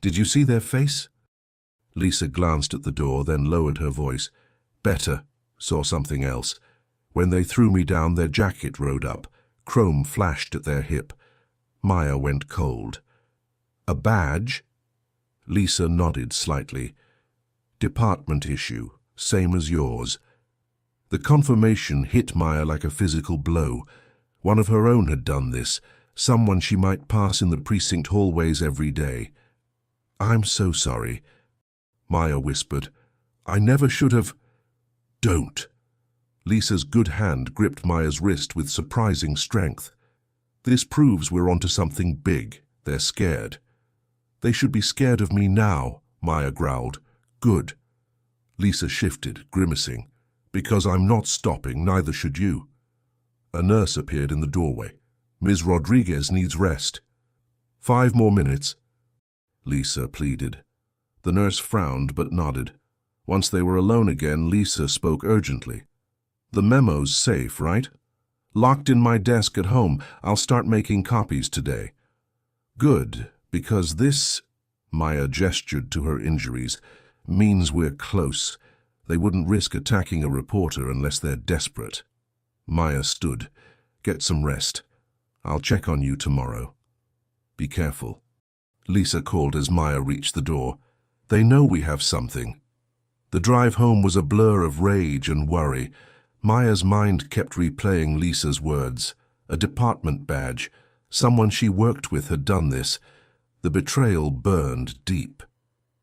"Did you see their face?" Lisa glanced at the door, then lowered her voice. "Better. Saw something else. When they threw me down, their jacket rode up. Chrome flashed at their hip." Maya went cold. "A badge?" Lisa nodded slightly. "Department issue, same as yours." The confirmation hit Maya like a physical blow. One of her own had done this, someone she might pass in the precinct hallways every day. "I'm so sorry," Maya whispered. "I never should have—" "Don't." Lisa's good hand gripped Maya's wrist with surprising strength. "This proves we're onto something big. They're scared." "They should be scared of me now," Maya growled. "Good." Lisa shifted, grimacing. "Because I'm not stopping, neither should you." A nurse appeared in the doorway. "Ms. Rodriguez needs rest." "5 more minutes," Lisa pleaded. The nurse frowned but nodded. Once they were alone again, Lisa spoke urgently. "The memo's safe, right?" "Locked in my desk at home. I'll start making copies today." "Good, because this," Maya gestured to her injuries, "means we're close. They wouldn't risk attacking a reporter unless they're desperate." Maya stood. "Get some rest. I'll check on you tomorrow." "Be careful," Lisa called as Maya reached the door. "They know we have something." The drive home was a blur of rage and worry. Maya's mind kept replaying Lisa's words. A department badge. Someone she worked with had done this. The betrayal burned deep.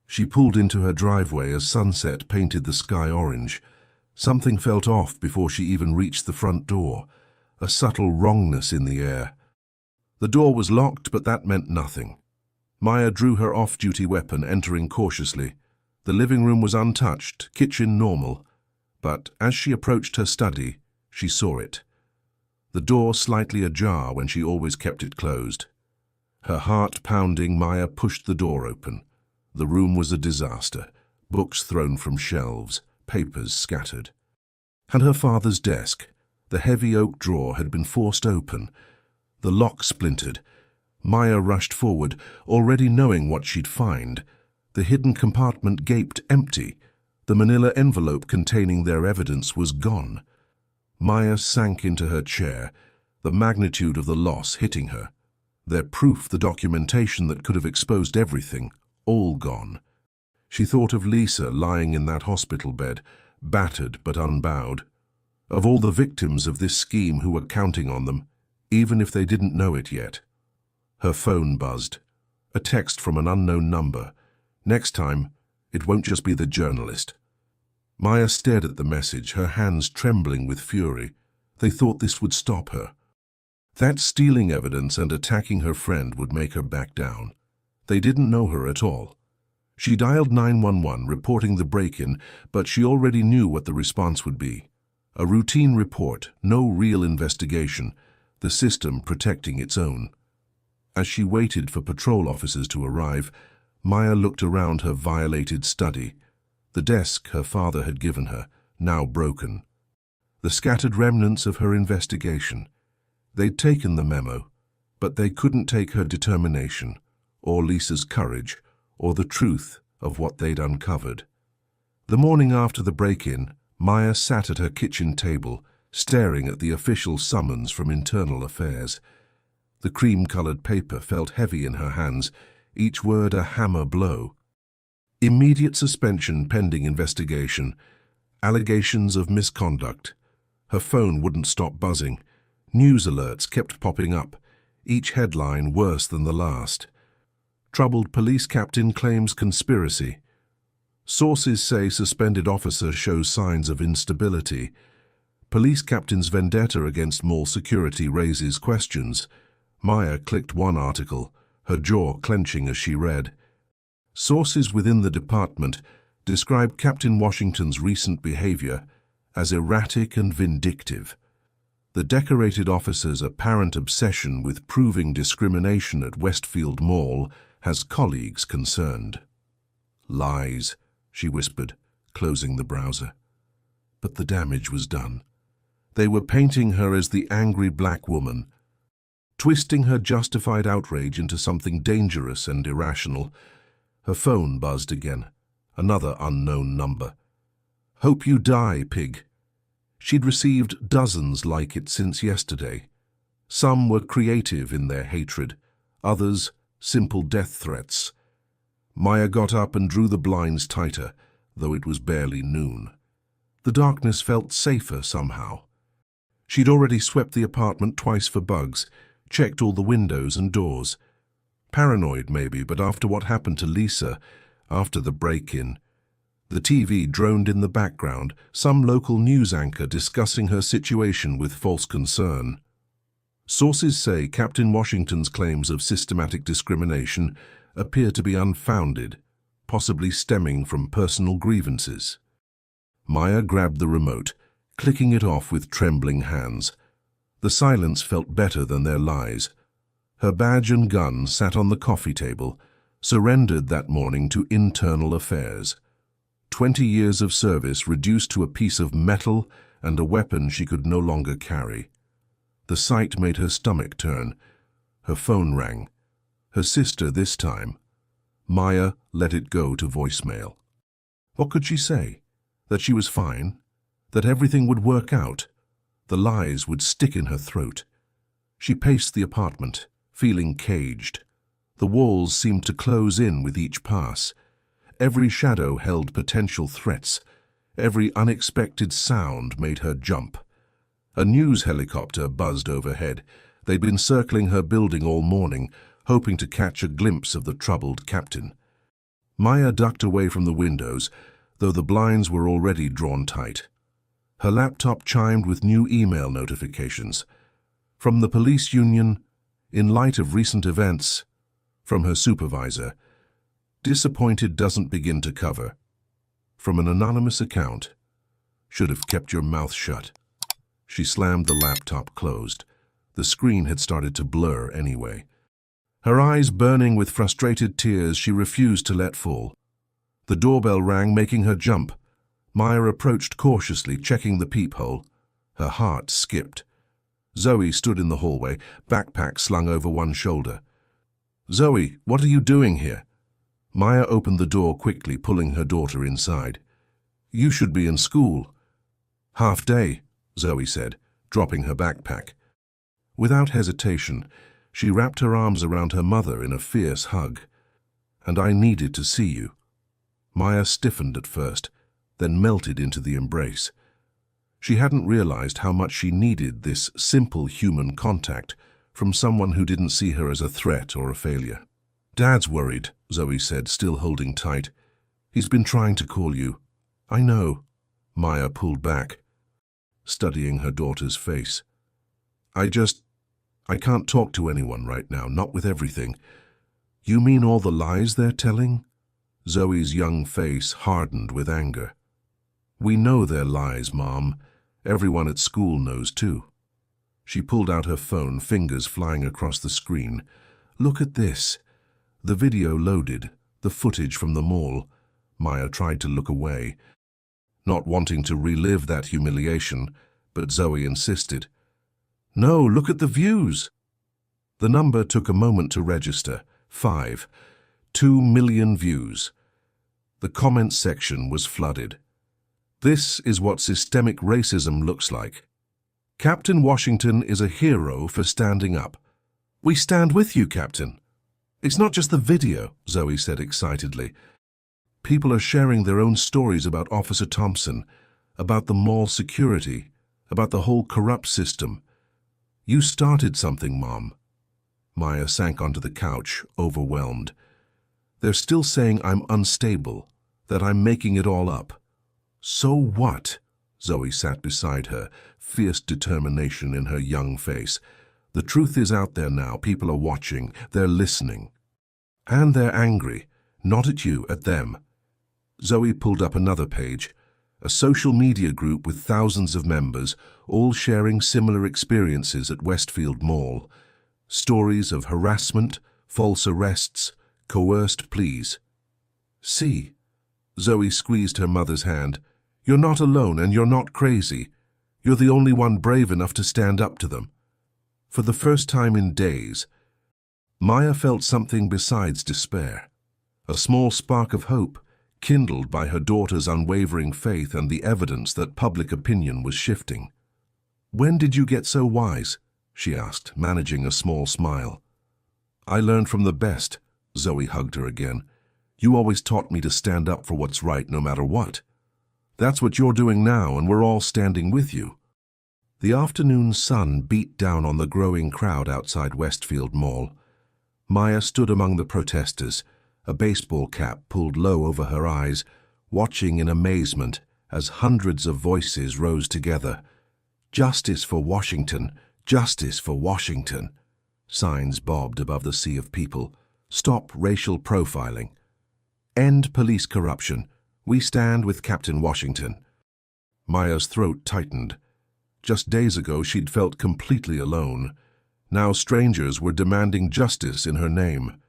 She pulled into her driveway as sunset painted the sky orange. Something felt off before she even reached the front door. A subtle wrongness in the air. The door was locked, but that meant nothing. Maya drew her off-duty weapon, entering cautiously. The living room was untouched, kitchen normal. But as she approached her study, she saw it. The door slightly ajar when she always kept it closed. Her heart pounding, Maya pushed the door open. The room was a disaster. Books thrown from shelves, papers scattered. And her father's desk. The heavy oak drawer had been forced open. The lock splintered. Maya rushed forward, already knowing what she'd find. The hidden compartment gaped empty. The manila envelope containing their evidence was gone. Maya sank into her chair, the magnitude of the loss hitting her. Their proof, the documentation that could have exposed everything, all gone. She thought of Lisa lying in that hospital bed, battered but unbowed. Of all the victims of this scheme who were counting on them, even if they didn't know it yet. Her phone buzzed. A text from an unknown number. Next time, it won't just be the journalist. Maya stared at the message, her hands trembling with fury. They thought this would stop her. That stealing evidence and attacking her friend would make her back down. They didn't know her at all. She dialed 911, reporting the break-in, but she already knew what the response would be. A routine report, no real investigation, the system protecting its own. As she waited for patrol officers to arrive, Maya looked around her violated study. The desk her father had given her, now broken. The scattered remnants of her investigation. They'd taken the memo, but they couldn't take her determination, or Lisa's courage, or the truth of what they'd uncovered. The morning after the break-in, Maya sat at her kitchen table, staring at the official summons from Internal Affairs. The cream-colored paper felt heavy in her hands, each word a hammer blow. Immediate suspension pending investigation. Allegations of misconduct. Her phone wouldn't stop buzzing. News alerts kept popping up, each headline worse than the last. Troubled police captain claims conspiracy. Sources say suspended officer shows signs of instability. Police captain's vendetta against mall security raises questions. Maya clicked one article, her jaw clenching as she read. Sources within the department describe Captain Washington's recent behavior as erratic and vindictive. The decorated officer's apparent obsession with proving discrimination at Westfield Mall has colleagues concerned. Lies, she whispered, closing the browser. But the damage was done. They were painting her as the angry black woman, twisting her justified outrage into something dangerous and irrational. Her phone buzzed again, another unknown number. "Hope you die, pig." She'd received dozens like it since yesterday. Some were creative in their hatred, others simple death threats. Maya got up and drew the blinds tighter, though it was barely noon. The darkness felt safer somehow. She'd already swept the apartment twice for bugs, checked all the windows and doors. Paranoid maybe, but after what happened to Lisa, after the break-in, the TV droned in the background, some local news anchor discussing her situation with false concern. Sources say Captain Washington's claims of systematic discrimination appear to be unfounded, possibly stemming from personal grievances. Maya grabbed the remote, clicking it off with trembling hands. The silence felt better than their lies. Her badge and gun sat on the coffee table, surrendered that morning to Internal Affairs. 20 years of service reduced to a piece of metal and a weapon she could no longer carry. The sight made her stomach turn. Her phone rang. Her sister this time. Maya let it go to voicemail. What could she say? That she was fine? That everything would work out? The lies would stick in her throat. She paced the apartment, feeling caged. The walls seemed to close in with each pass. Every shadow held potential threats. Every unexpected sound made her jump. A news helicopter buzzed overhead. They'd been circling her building all morning, hoping to catch a glimpse of the troubled captain. Maya ducked away from the windows, though the blinds were already drawn tight. Her laptop chimed with new email notifications. From the police union, in light of recent events. From her supervisor. Disappointed doesn't begin to cover. From an anonymous account. Should have kept your mouth shut. She slammed the laptop closed. The screen had started to blur anyway. Her eyes burning with frustrated tears she refused to let fall. The doorbell rang, making her jump. Maya approached cautiously, checking the peephole. Her heart skipped. Zoe stood in the hallway, backpack slung over one shoulder. "Zoe, what are you doing here?" Maya opened the door quickly, pulling her daughter inside. "You should be in school." "Half day," Zoe said, dropping her backpack. Without hesitation, she wrapped her arms around her mother in a fierce hug. "And I needed to see you." Maya stiffened at first, then melted into the embrace. She hadn't realized how much she needed this simple human contact from someone who didn't see her as a threat or a failure. "Dad's worried," Zoe said, still holding tight. "He's been trying to call you." "I know." Maya pulled back, studying her daughter's face. I can't talk to anyone right now, not with everything." "You mean all the lies they're telling?" Zoe's young face hardened with anger. "We know they're lies, Mom. Everyone at school knows too." She pulled out her phone, fingers flying across the screen. "Look at this." The video loaded, the footage from the mall. Maya tried to look away, not wanting to relive that humiliation, but Zoe insisted. "No, look at the views." The number took a moment to register. 5. 2 million views. The comments section was flooded. This is what systemic racism looks like. Captain Washington is a hero for standing up. We stand with you, Captain. It's not just the video, Zoe said excitedly. People are sharing their own stories about Officer Thompson, about the mall security, about the whole corrupt system. You started something, Mom. Maya sank onto the couch, overwhelmed. They're still saying I'm unstable, that I'm making it all up. So what? Zoe sat beside her, fierce determination in her young face. The truth is out there now. People are watching. They're listening. And they're angry. Not at you, at them. Zoe pulled up another page. A social media group with thousands of members, all sharing similar experiences at Westfield Mall. Stories of harassment, false arrests, coerced pleas. See? Zoe squeezed her mother's hand. You're not alone and you're not crazy. You're the only one brave enough to stand up to them. For the first time in days, Maya felt something besides despair. A small spark of hope, kindled by her daughter's unwavering faith and the evidence that public opinion was shifting. When did you get so wise? She asked, managing a small smile. I learned from the best. Zoe hugged her again. You always taught me to stand up for what's right no matter what. That's what you're doing now, and we're all standing with you. The afternoon sun beat down on the growing crowd outside Westfield Mall. Maya stood among the protesters, a baseball cap pulled low over her eyes, watching in amazement as hundreds of voices rose together. Justice for Washington! Justice for Washington! Signs bobbed above the sea of people. Stop racial profiling. End police corruption. We stand with Captain Washington. Maya's throat tightened. Just days ago she'd felt completely alone. Now strangers were demanding justice in her name.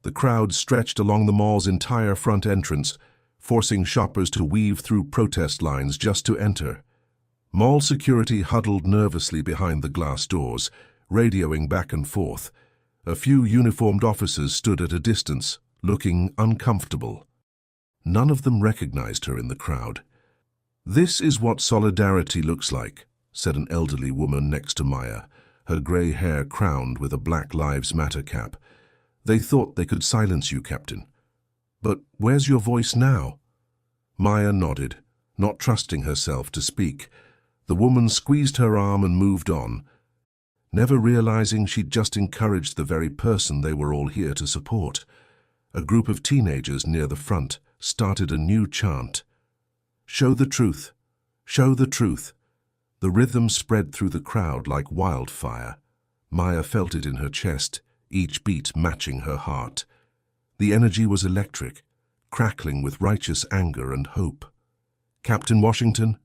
The crowd stretched along the mall's entire front entrance, forcing shoppers to weave through protest lines just to enter. Mall security huddled nervously behind the glass doors, radioing back and forth. A few uniformed officers stood at a distance, looking uncomfortable. None of them recognized her in the crowd. This is what solidarity looks like, said an elderly woman next to Maya, her grey hair crowned with a Black Lives Matter cap. They thought they could silence you, Captain. But where's your voice now? Maya nodded, not trusting herself to speak. The woman squeezed her arm and moved on, never realizing she'd just encouraged the very person they were all here to support. A group of teenagers near the front started a new chant. Show the truth. Show the truth. The rhythm spread through the crowd like wildfire. Maya felt it in her chest, each beat matching her heart. The energy was electric, crackling with righteous anger and hope. Captain Washington?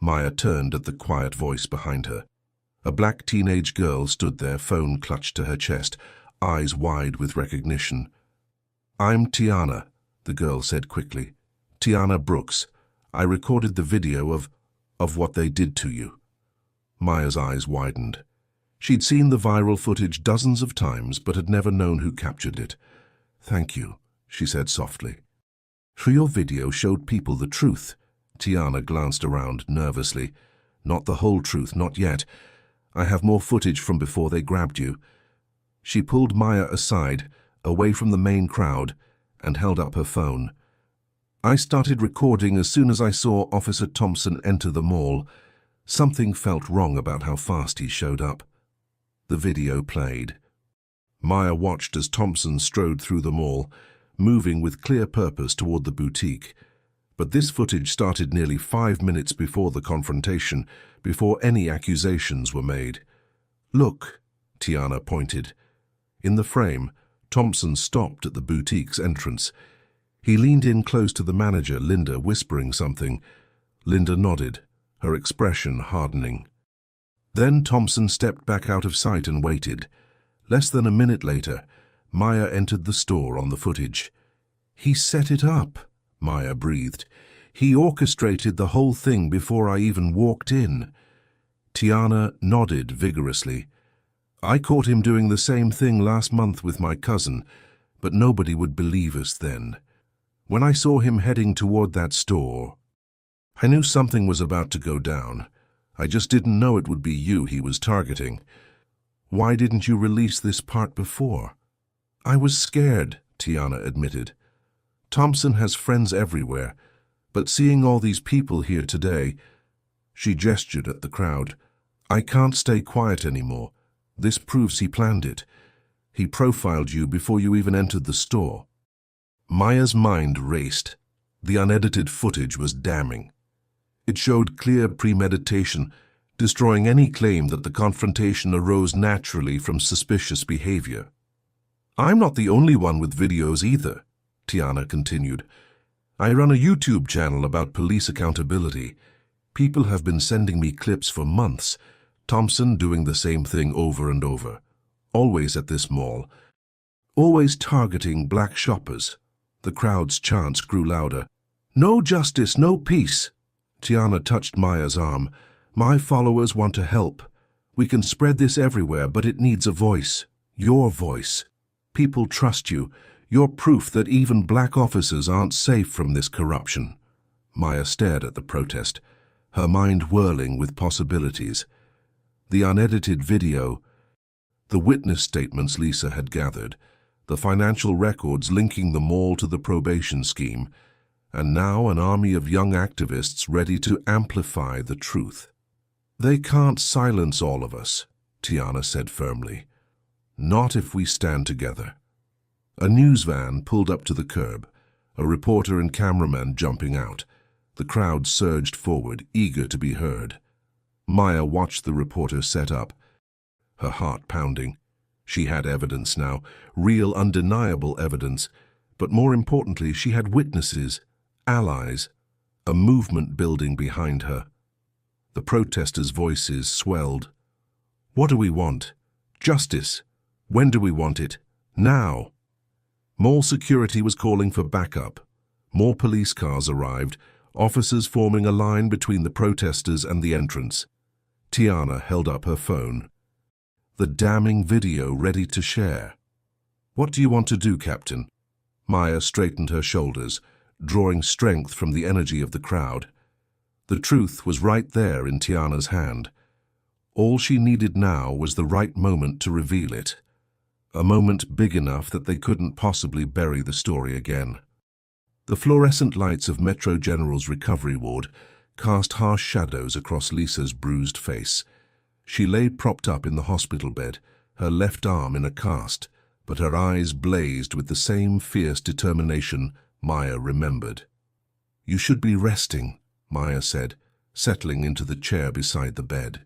Maya turned at the quiet voice behind her. A black teenage girl stood there, phone clutched to her chest, eyes wide with recognition. I'm Tiana, the girl said quickly. Tiana Brooks. I recorded the video of what they did to you. Maya's eyes widened. She'd seen the viral footage dozens of times, but had never known who captured it. Thank you, she said softly. For your video showed people the truth. Tiana glanced around nervously. Not the whole truth, not yet. I have more footage from before they grabbed you. She pulled Maya aside, away from the main crowd, and held up her phone. I started recording as soon as I saw Officer Thompson enter the mall. Something felt wrong about how fast he showed up. The video played. Maya watched as Thompson strode through the mall, moving with clear purpose toward the boutique. But this footage started nearly 5 minutes before the confrontation, before any accusations were made. Look, Tiana pointed. In the frame, Thompson stopped at the boutique's entrance. He leaned in close to the manager, Linda, whispering something. Linda nodded, her expression hardening. Then Thompson stepped back out of sight and waited. Less than a minute later, Maya entered the store on the footage. He set it up, Maya breathed. He orchestrated the whole thing before I even walked in. Tiana nodded vigorously. I caught him doing the same thing last month with my cousin. But nobody would believe us then. When I saw him heading toward that store, I knew something was about to go down. I just didn't know it would be you he was targeting. Why didn't you release this part before? I was scared, Tiana admitted. Thompson has friends everywhere, but seeing all these people here today, she gestured at the crowd. I can't stay quiet anymore. This proves he planned it. He profiled you before you even entered the store. Maya's mind raced. The unedited footage was damning. It showed clear premeditation, destroying any claim that the confrontation arose naturally from suspicious behavior. I'm not the only one with videos either, Tiana continued. I run a YouTube channel about police accountability. People have been sending me clips for months, Thompson doing the same thing over and over, always at this mall, always targeting black shoppers. The crowd's chants grew louder. No justice, no peace. Tiana touched Maya's arm. My followers want to help. We can spread this everywhere, but it needs a voice. Your voice. People trust you. You're proof that even black officers aren't safe from this corruption. Maya stared at the protest, her mind whirling with possibilities. The unedited video, the witness statements Lisa had gathered, the financial records linking the mall to the probation scheme, and now an army of young activists ready to amplify the truth. They can't silence all of us, Tiana said firmly. Not if we stand together. A news van pulled up to the curb, a reporter and cameraman jumping out. The crowd surged forward, eager to be heard. Maya watched the reporter set up, her heart pounding. She had evidence now, real undeniable evidence, but more importantly, she had witnesses, allies, a movement building behind her. The protesters' voices swelled. What do we want? Justice. When do we want it? Now. Mall security was calling for backup. More police cars arrived, officers forming a line between the protesters and the entrance. Tiana held up her phone. The damning video ready to share. What do you want to do, Captain? Maya straightened her shoulders, drawing strength from the energy of the crowd. The truth was right there in Tiana's hand. All she needed now was the right moment to reveal it. A moment big enough that they couldn't possibly bury the story again. The fluorescent lights of Metro General's recovery ward cast harsh shadows across Lisa's bruised face. She lay propped up in the hospital bed, her left arm in a cast, but her eyes blazed with the same fierce determination Maya remembered. You should be resting, Maya said, settling into the chair beside the bed.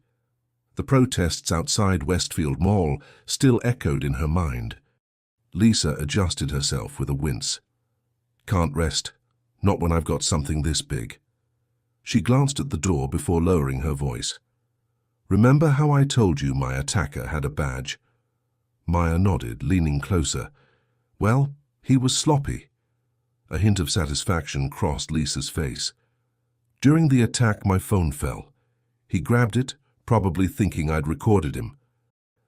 The protests outside Westfield Mall still echoed in her mind. Lisa adjusted herself with a wince. Can't rest, not when I've got something this big. She glanced at the door before lowering her voice. Remember how I told you my attacker had a badge? Maya nodded, leaning closer. Well, he was sloppy. A hint of satisfaction crossed Lisa's face. During the attack, my phone fell. He grabbed it, probably thinking I'd recorded him.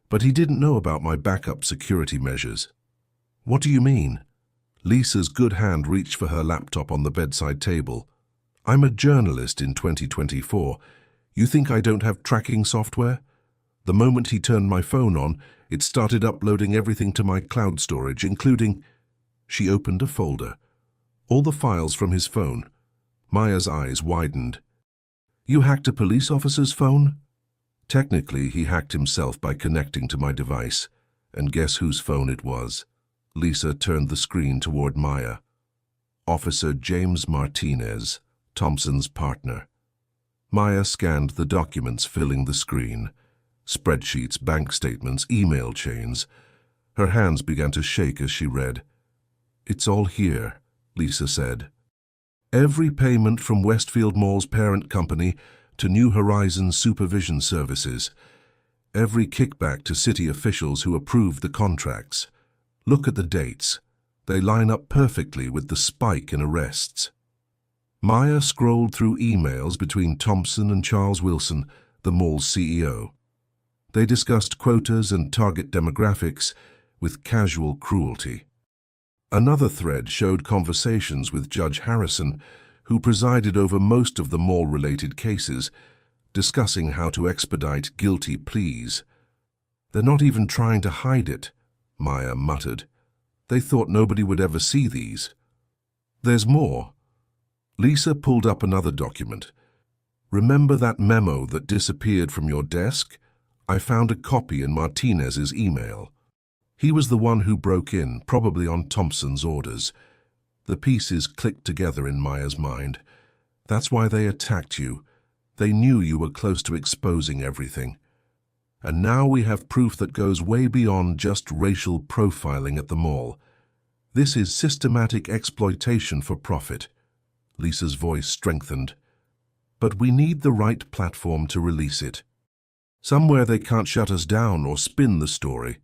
But he didn't know about my backup security measures. What do you mean? Lisa's good hand reached for her laptop on the bedside table. I'm a journalist in 2024. You think I don't have tracking software? The moment he turned my phone on, it started uploading everything to my cloud storage, including... She opened a folder. All the files from his phone. Maya's eyes widened. You hacked a police officer's phone? Technically, he hacked himself by connecting to my device. And guess whose phone it was? Lisa turned the screen toward Maya. Officer James Martinez, Thompson's partner. Maya scanned the documents filling the screen. Spreadsheets, bank statements, email chains. Her hands began to shake as she read. It's all here, Lisa said. Every payment from Westfield Mall's parent company to New Horizons Supervision Services. Every kickback to city officials who approved the contracts. Look at the dates. They line up perfectly with the spike in arrests. Maya scrolled through emails between Thompson and Charles Wilson, the mall's CEO. They discussed quotas and target demographics with casual cruelty. Another thread showed conversations with Judge Harrison, who presided over most of the mall-related cases, discussing how to expedite guilty pleas. "They're not even trying to hide it," Maya muttered. "They thought nobody would ever see these." "There's more." Lisa pulled up another document. "Remember that memo that disappeared from your desk? I found a copy in Martinez's email. He was the one who broke in, probably on Thompson's orders." The pieces clicked together in Maya's mind. "That's why they attacked you. They knew you were close to exposing everything. And now we have proof that goes way beyond just racial profiling at the mall. This is systematic exploitation for profit." Lisa's voice strengthened. "But we need the right platform to release it. Somewhere they can't shut us down or spin the story."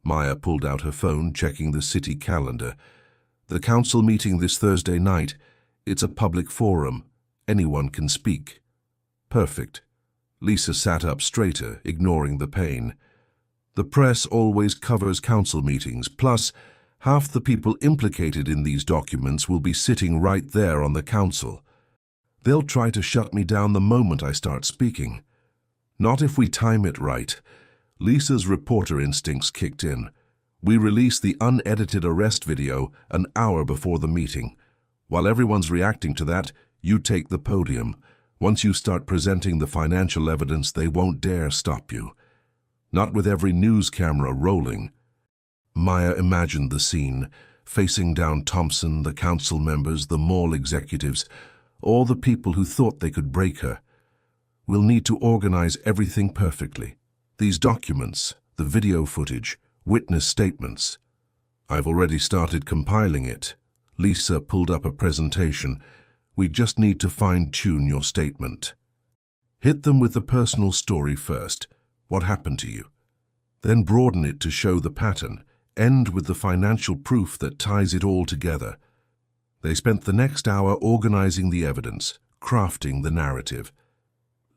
Maya pulled out her phone, checking the city calendar. "The council meeting this Thursday night. It's a public forum. Anyone can speak." "Perfect." Lisa sat up straighter, ignoring the pain. "The press always covers council meetings, plus half the people implicated in these documents will be sitting right there on the council. They'll try to shut me down the moment I start speaking. Not if we time it right." Lisa's reporter instincts kicked in. "We release the unedited arrest video an hour before the meeting. While everyone's reacting to that, you take the podium. Once you start presenting the financial evidence, they won't dare stop you. Not with every news camera rolling." Maya imagined the scene, facing down Thompson, the council members, the mall executives, all the people who thought they could break her. "We'll need to organize everything perfectly. These documents, the video footage, witness statements. I've already started compiling it." Lisa pulled up a presentation. "We just need to fine-tune your statement. Hit them with the personal story first. What happened to you? Then broaden it to show the pattern. End with the financial proof that ties it all together." They spent the next hour organizing the evidence, crafting the narrative.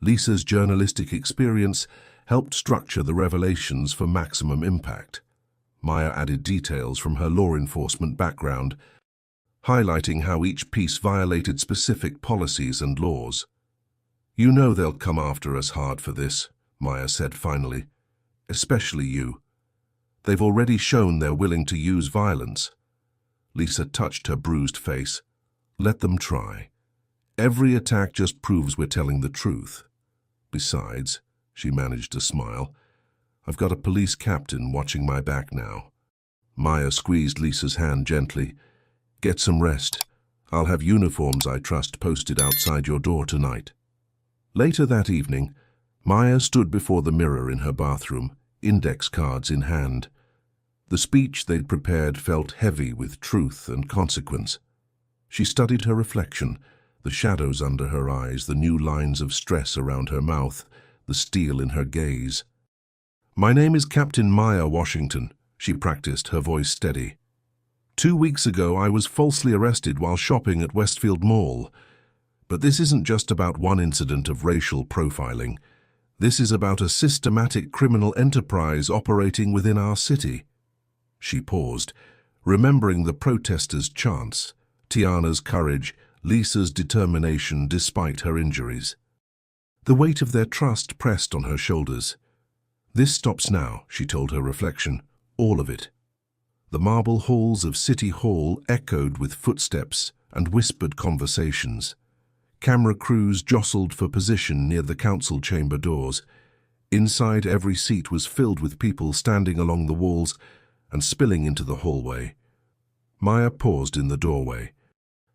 Lisa's journalistic experience helped structure the revelations for maximum impact. Maya added details from her law enforcement background, highlighting how each piece violated specific policies and laws. "You know they'll come after us hard for this," Maya said finally. "Especially you. They've already shown they're willing to use violence." Lisa touched her bruised face. "Let them try. Every attack just proves we're telling the truth. Besides," she managed to smile, "I've got a police captain watching my back now." Maya squeezed Lisa's hand gently. "Get some rest. I'll have uniforms I trust posted outside your door tonight." Later that evening, Maya stood before the mirror in her bathroom, index cards in hand. The speech they'd prepared felt heavy with truth and consequence. She studied her reflection, the shadows under her eyes, the new lines of stress around her mouth, the steel in her gaze. "My name is Captain Maya Washington," she practiced, her voice steady. 2 weeks ago, I was falsely arrested while shopping at Westfield Mall. But this isn't just about one incident of racial profiling. This is about a systematic criminal enterprise operating within our city." She paused, remembering the protesters' chants, Tiana's courage, Lisa's determination despite her injuries. The weight of their trust pressed on her shoulders. "This stops now," she told her reflection, "all of it." The marble halls of City Hall echoed with footsteps and whispered conversations. Camera crews jostled for position near the council chamber doors. Inside, every seat was filled with people standing along the walls and spilling into the hallway. Maya paused in the doorway,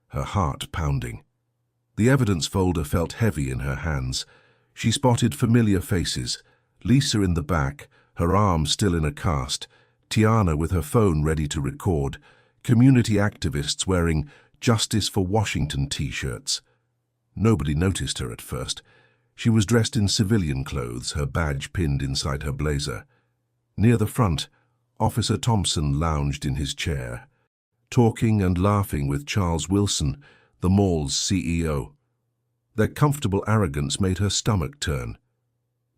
her heart pounding. The evidence folder felt heavy in her hands. She spotted familiar faces, Lisa in the back, her arm still in a cast, Tiana with her phone ready to record, community activists wearing Justice for Washington t-shirts. Nobody noticed her at first. She was dressed in civilian clothes, her badge pinned inside her blazer. Near the front, Officer Thompson lounged in his chair, talking and laughing with Charles Wilson, the mall's CEO. Their comfortable arrogance made her stomach turn.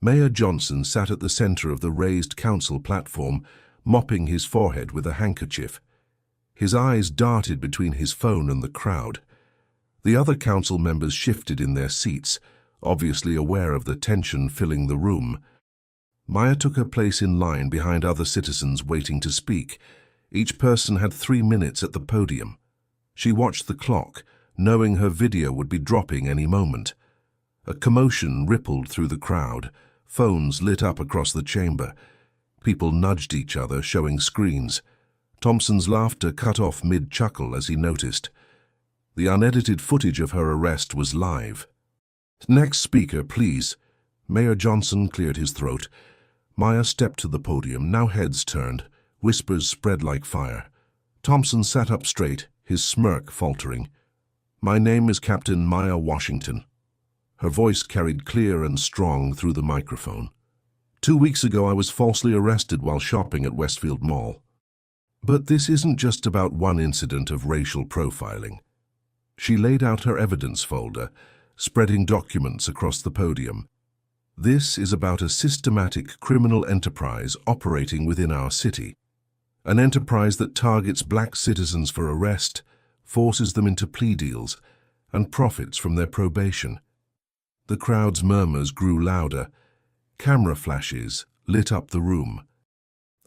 Mayor Johnson sat at the center of the raised council platform, mopping his forehead with a handkerchief. His eyes darted between his phone and the crowd. The other council members shifted in their seats, obviously aware of the tension filling the room. Maya took her place in line behind other citizens waiting to speak. Each person had 3 minutes at the podium. She watched the clock, knowing her video would be dropping any moment. A commotion rippled through the crowd. Phones lit up across the chamber. People nudged each other, showing screens. Thompson's laughter cut off mid-chuckle as he noticed. The unedited footage of her arrest was live. "Next speaker, please." Mayor Johnson cleared his throat. Maya stepped to the podium, now heads turned. Whispers spread like fire. Thompson sat up straight, his smirk faltering. "My name is Captain Maya Washington." Her voice carried clear and strong through the microphone. 2 weeks ago, I was falsely arrested while shopping at Westfield Mall. But this isn't just about one incident of racial profiling. She laid out her evidence folder, spreading documents across the podium. This is about a systematic criminal enterprise operating within our city. An enterprise that targets black citizens for arrest, forces them into plea deals, and profits from their probation. The crowd's murmurs grew louder. Camera flashes lit up the room.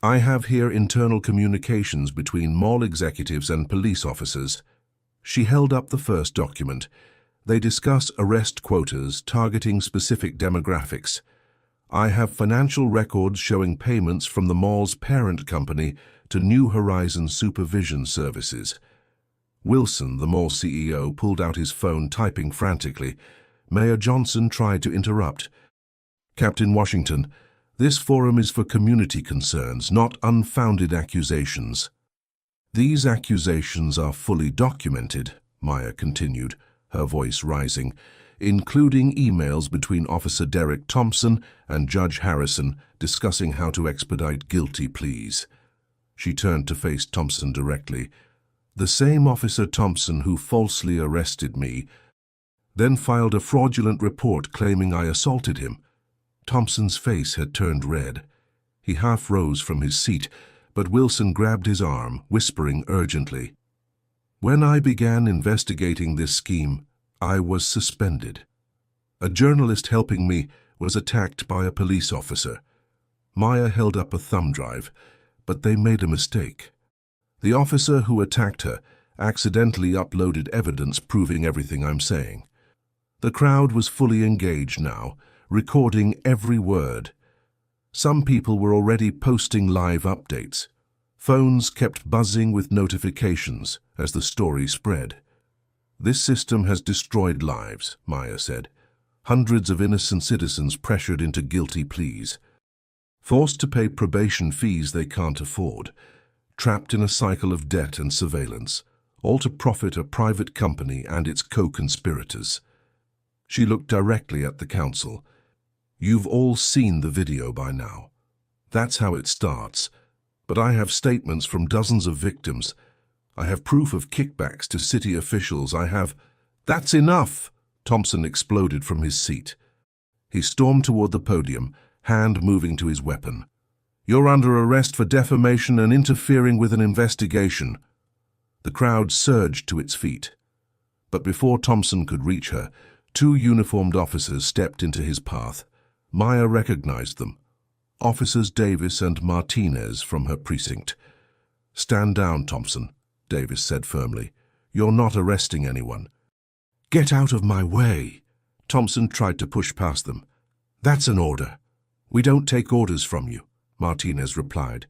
"I have here internal communications between mall executives and police officers." She held up the first document. They discuss arrest quotas targeting specific demographics. "I have financial records showing payments from the mall's parent company to New Horizons Supervision Services." Wilson, the mall CEO, pulled out his phone, typing frantically. Mayor Johnson tried to interrupt. "Captain Washington, this forum is for community concerns, not unfounded accusations." "These accusations are fully documented," Maya continued, her voice rising, "including emails between Officer Derek Thompson and Judge Harrison discussing how to expedite guilty pleas." She turned to face Thompson directly. "The same Officer Thompson who falsely arrested me, then filed a fraudulent report claiming I assaulted him." Thompson's face had turned red. He half rose from his seat, but Wilson grabbed his arm, whispering urgently, "When I began investigating this scheme, I was suspended. A journalist helping me was attacked by a police officer." Maya held up a thumb drive, but they made a mistake. The officer who attacked her accidentally uploaded evidence proving everything I'm saying. The crowd was fully engaged now, recording every word. Some people were already posting live updates. Phones kept buzzing with notifications as the story spread. "This system has destroyed lives," Maya said. "Hundreds of innocent citizens pressured into guilty pleas, forced to pay probation fees they can't afford, trapped in a cycle of debt and surveillance, all to profit a private company and its co-conspirators." She looked directly at the council. "You've all seen the video by now. That's how it starts. But I have statements from dozens of victims. I have proof of kickbacks to city officials. I have—" "That's enough!" Thompson exploded from his seat. He stormed toward the podium, hand moving to his weapon. "You're under arrest for defamation and interfering with an investigation." The crowd surged to its feet. But before Thompson could reach her, 2 uniformed officers stepped into his path. Maya recognized them. Officers Davis and Martinez from her precinct. "Stand down, Thompson," Davis said firmly. "You're not arresting anyone." "Get out of my way!" Thompson tried to push past them. "That's an order." "We don't take orders from you," Martinez replied.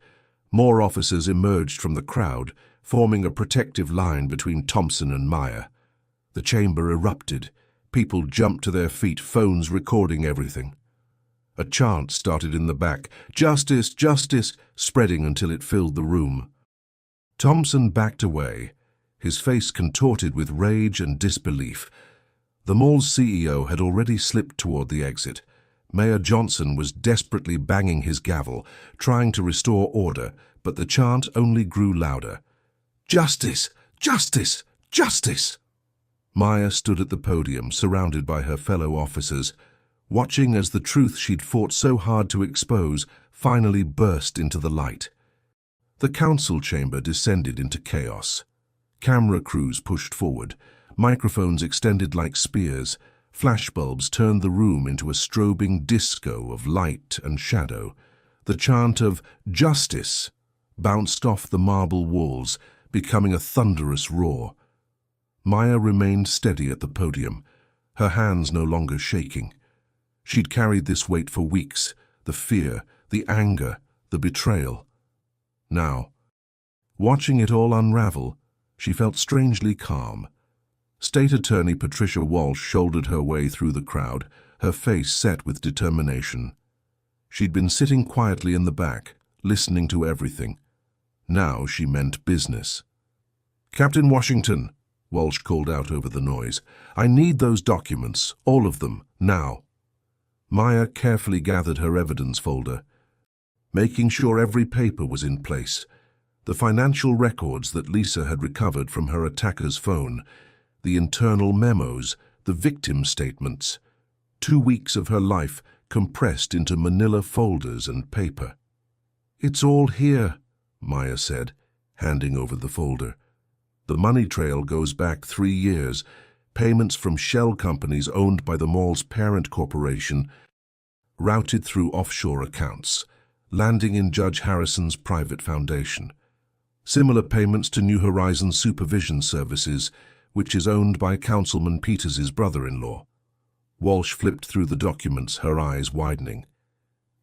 More officers emerged from the crowd, forming a protective line between Thompson and Maya. The chamber erupted. People jumped to their feet, phones recording everything. A chant started in the back, "Justice, justice," spreading until it filled the room. Thompson backed away, his face contorted with rage and disbelief. The mall's CEO had already slipped toward the exit. Mayor Johnson was desperately banging his gavel, trying to restore order, but the chant only grew louder. "Justice! Justice! Justice!" Maya stood at the podium, surrounded by her fellow officers, watching as the truth she'd fought so hard to expose finally burst into the light. The council chamber descended into chaos. Camera crews pushed forward, microphones extended like spears, flashbulbs turned the room into a strobing disco of light and shadow. The chant of "Justice" bounced off the marble walls, becoming a thunderous roar. Maya remained steady at the podium, her hands no longer shaking. She'd carried this weight for weeks, the fear, the anger, the betrayal. Now, watching it all unravel, she felt strangely calm. State Attorney Patricia Walsh shouldered her way through the crowd, her face set with determination. She'd been sitting quietly in the back, listening to everything. Now she meant business. "Captain Washington," Walsh called out over the noise, "I need those documents, all of them, now." Maya carefully gathered her evidence folder, making sure every paper was in place. The financial records that Lisa had recovered from her attacker's phone, the internal memos, the victim statements. 2 weeks of her life compressed into manila folders and paper. "It's all here," Maya said, handing over the folder. The money trail goes back 3 years, payments from shell companies owned by the mall's parent corporation, routed through offshore accounts, landing in Judge Harrison's private foundation. Similar payments to New Horizons Supervision Services, which is owned by Councilman Peters's brother-in-law. Walsh flipped through the documents, her eyes widening.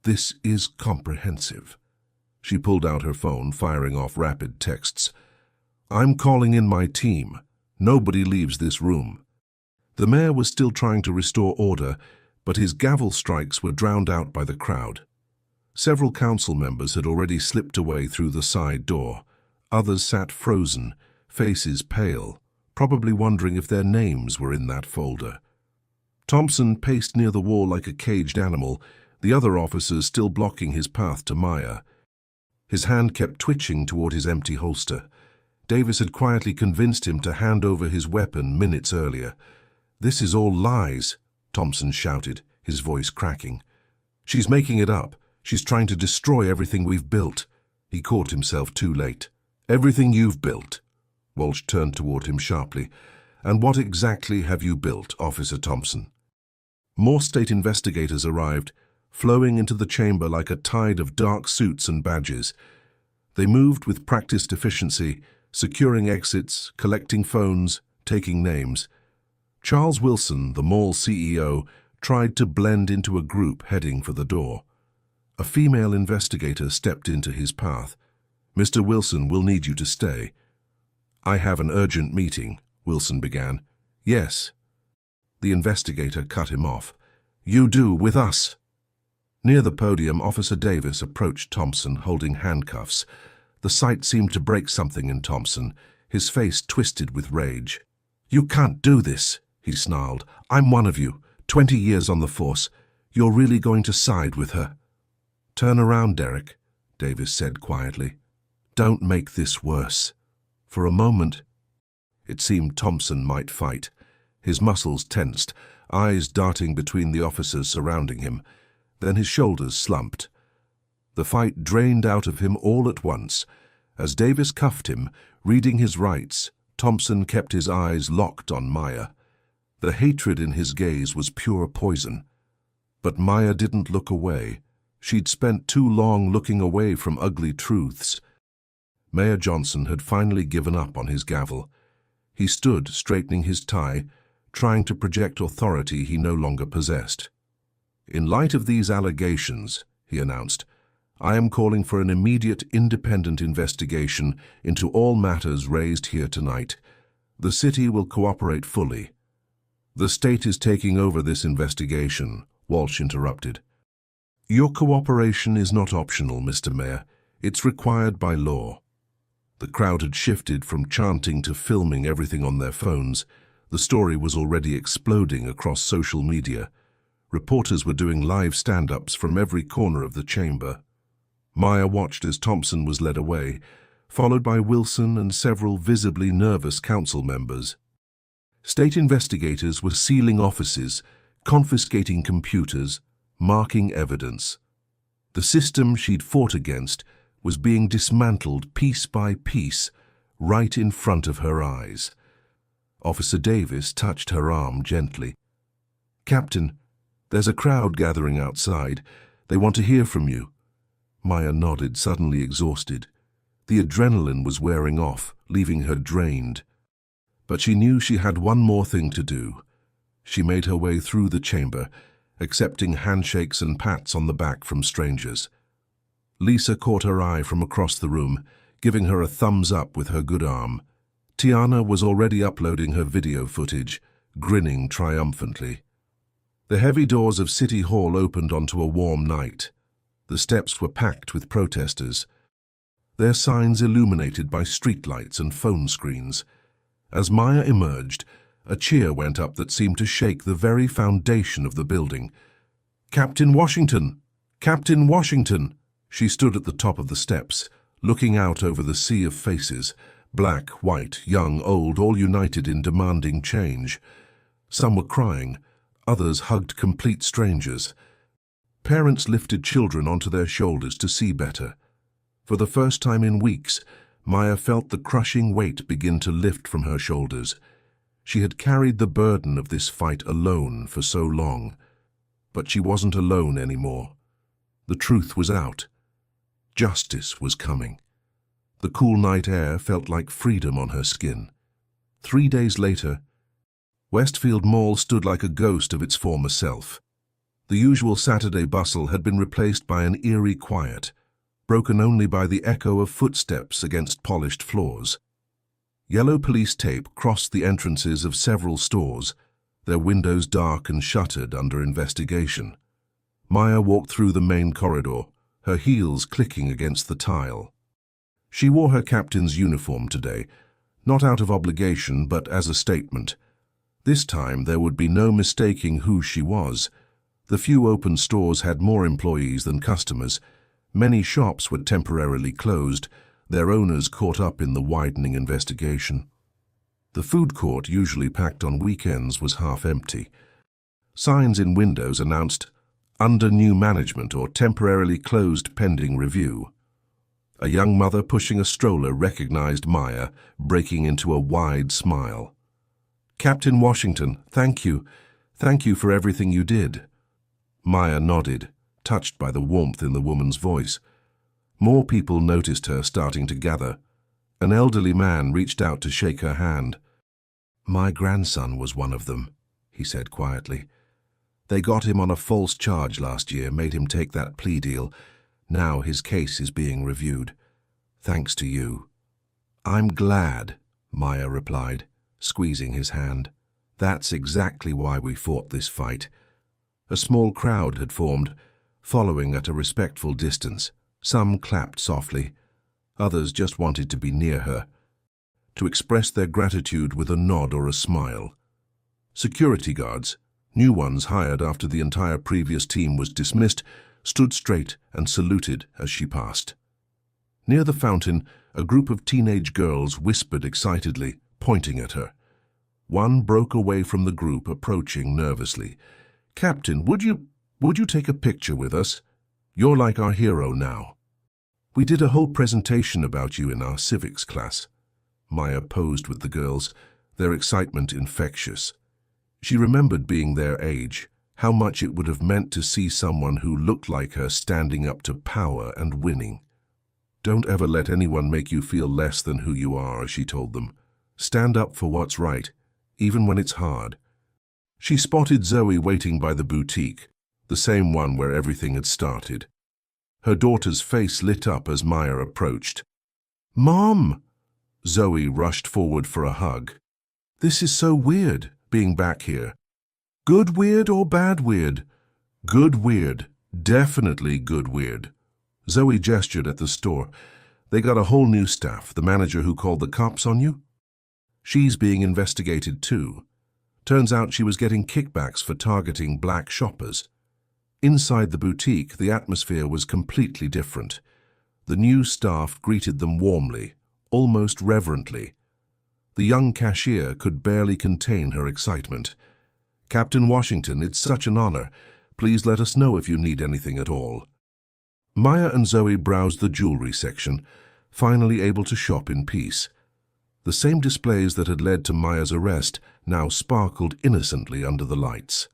"This is comprehensive." She pulled out her phone, firing off rapid texts. "I'm calling in my team. Nobody leaves this room." The mayor was still trying to restore order, but his gavel strikes were drowned out by the crowd. Several council members had already slipped away through the side door. Others sat frozen, faces pale, probably wondering if their names were in that folder. Thompson paced near the wall like a caged animal, the other officers still blocking his path to Maya. His hand kept twitching toward his empty holster. Davis had quietly convinced him to hand over his weapon minutes earlier. "This is all lies," Thompson shouted, his voice cracking. "She's making it up. She's trying to destroy everything we've built." He caught himself too late. "Everything you've built." Walsh turned toward him sharply. "And what exactly have you built, Officer Thompson?" More state investigators arrived, flowing into the chamber like a tide of dark suits and badges. They moved with practiced efficiency, securing exits, collecting phones, taking names. Charles Wilson, the mall CEO, tried to blend into a group heading for the door. A female investigator stepped into his path. "Mr. Wilson, we'll need you to stay." "I have an urgent meeting," Wilson began. "Yes." The investigator cut him off. "You do, with us." Near the podium, Officer Davis approached Thompson, holding handcuffs. The sight seemed to break something in Thompson, his face twisted with rage. "You can't do this," he snarled. "I'm one of you, 20 years on the force. You're really going to side with her?" "Turn around, Derek," Davis said quietly. "Don't make this worse." For a moment, it seemed Thompson might fight. His muscles tensed, eyes darting between the officers surrounding him. Then his shoulders slumped. The fight drained out of him all at once. As Davis cuffed him, reading his rights, Thompson kept his eyes locked on Maya. The hatred in his gaze was pure poison. But Maya didn't look away. She'd spent too long looking away from ugly truths. Mayor Johnson had finally given up on his gavel. He stood, straightening his tie, trying to project authority he no longer possessed. "In light of these allegations," he announced, "I am calling for an immediate independent investigation into all matters raised here tonight. The city will cooperate fully." "The state is taking over this investigation," Walsh interrupted. "Your cooperation is not optional, Mr. Mayor. It's required by law." The crowd had shifted from chanting to filming everything on their phones. The story was already exploding across social media. Reporters were doing live stand-ups from every corner of the chamber. Maya watched as Thompson was led away, followed by Wilson and several visibly nervous council members. State investigators were sealing offices, confiscating computers, marking evidence. The system she'd fought against was being dismantled piece by piece, right in front of her eyes. Officer Davis touched her arm gently. "Captain, there's a crowd gathering outside. They want to hear from you." Maya nodded, suddenly exhausted. The adrenaline was wearing off, leaving her drained. But she knew she had one more thing to do. She made her way through the chamber, accepting handshakes and pats on the back from strangers. Lisa caught her eye from across the room, giving her a thumbs up with her good arm. Tiana was already uploading her video footage, grinning triumphantly. The heavy doors of City Hall opened onto a warm night. The steps were packed with protesters, their signs illuminated by streetlights and phone screens. As Maya emerged, a cheer went up that seemed to shake the very foundation of the building. "Captain Washington! Captain Washington!" She stood at the top of the steps, looking out over the sea of faces, black, white, young, old, all united in demanding change. Some were crying, others hugged complete strangers. Parents lifted children onto their shoulders to see better. For the first time in weeks, Maya felt the crushing weight begin to lift from her shoulders. She had carried the burden of this fight alone for so long. But she wasn't alone anymore. The truth was out. Justice was coming. The cool night air felt like freedom on her skin. 3 days later, Westfield Mall stood like a ghost of its former self. The usual Saturday bustle had been replaced by an eerie quiet, broken only by the echo of footsteps against polished floors. Yellow police tape crossed the entrances of several stores, their windows dark and shuttered under investigation. Maya walked through the main corridor, her heels clicking against the tile. She wore her captain's uniform today, not out of obligation but as a statement. This time there would be no mistaking who she was. The few open stores had more employees than customers. Many shops were temporarily closed, their owners caught up in the widening investigation. The food court, usually packed on weekends, was half empty. Signs in windows announced, "Under new management" or "Temporarily closed pending review." A young mother pushing a stroller recognized Maya, breaking into a wide smile. "Captain Washington, thank you. Thank you for everything you did." Maya nodded, touched by the warmth in the woman's voice. More people noticed her starting to gather. An elderly man reached out to shake her hand. "My grandson was one of them," he said quietly. "They got him on a false charge last year, made him take that plea deal. Now his case is being reviewed. Thanks to you." "I'm glad," Maya replied, squeezing his hand. "That's exactly why we fought this fight." A small crowd had formed, following at a respectful distance. Some clapped softly. Others just wanted to be near her, to express their gratitude with a nod or a smile. Security guards, new ones hired after the entire previous team was dismissed, stood straight and saluted as she passed. Near the fountain, a group of teenage girls whispered excitedly, pointing at her. One broke away from the group, approaching nervously. "Captain, would you take a picture with us? You're like our hero now. We did a whole presentation about you in our civics class." Maya posed with the girls, their excitement infectious. She remembered being their age, how much it would have meant to see someone who looked like her standing up to power and winning. "Don't ever let anyone make you feel less than who you are," she told them. "Stand up for what's right, even when it's hard." She spotted Zoe waiting by the boutique, the same one where everything had started. Her daughter's face lit up as Maya approached. "Mom!" Zoe rushed forward for a hug. "This is so weird, being back here." "Good weird or bad weird?" "Good weird. Definitely good weird." Zoe gestured at the store. "They got a whole new staff, the manager who called the cops on you? She's being investigated too. Turns out she was getting kickbacks for targeting black shoppers." Inside the boutique, the atmosphere was completely different. The new staff greeted them warmly, almost reverently. The young cashier could barely contain her excitement. "Captain Washington, it's such an honor. Please let us know if you need anything at all." Maya and Zoe browsed the jewelry section, finally able to shop in peace. The same displays that had led to Maya's arrest now sparkled innocently under the lights.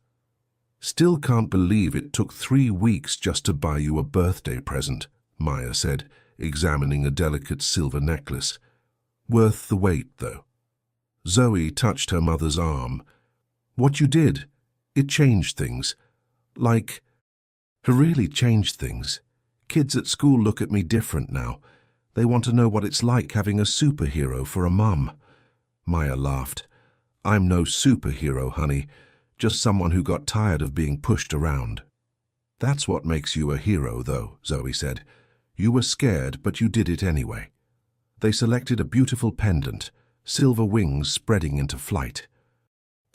"Still can't believe it took 3 weeks just to buy you a birthday present," Maya said, examining a delicate silver necklace. "Worth the wait, though." Zoe touched her mother's arm. "What you did, it changed things. Like, it really changed things. Kids at school look at me different now. They want to know what it's like having a superhero for a mum." Maya laughed. "I'm no superhero, honey. Just someone who got tired of being pushed around." "That's what makes you a hero, though," Zoe said. "You were scared, but you did it anyway." They selected a beautiful pendant, silver wings spreading into flight.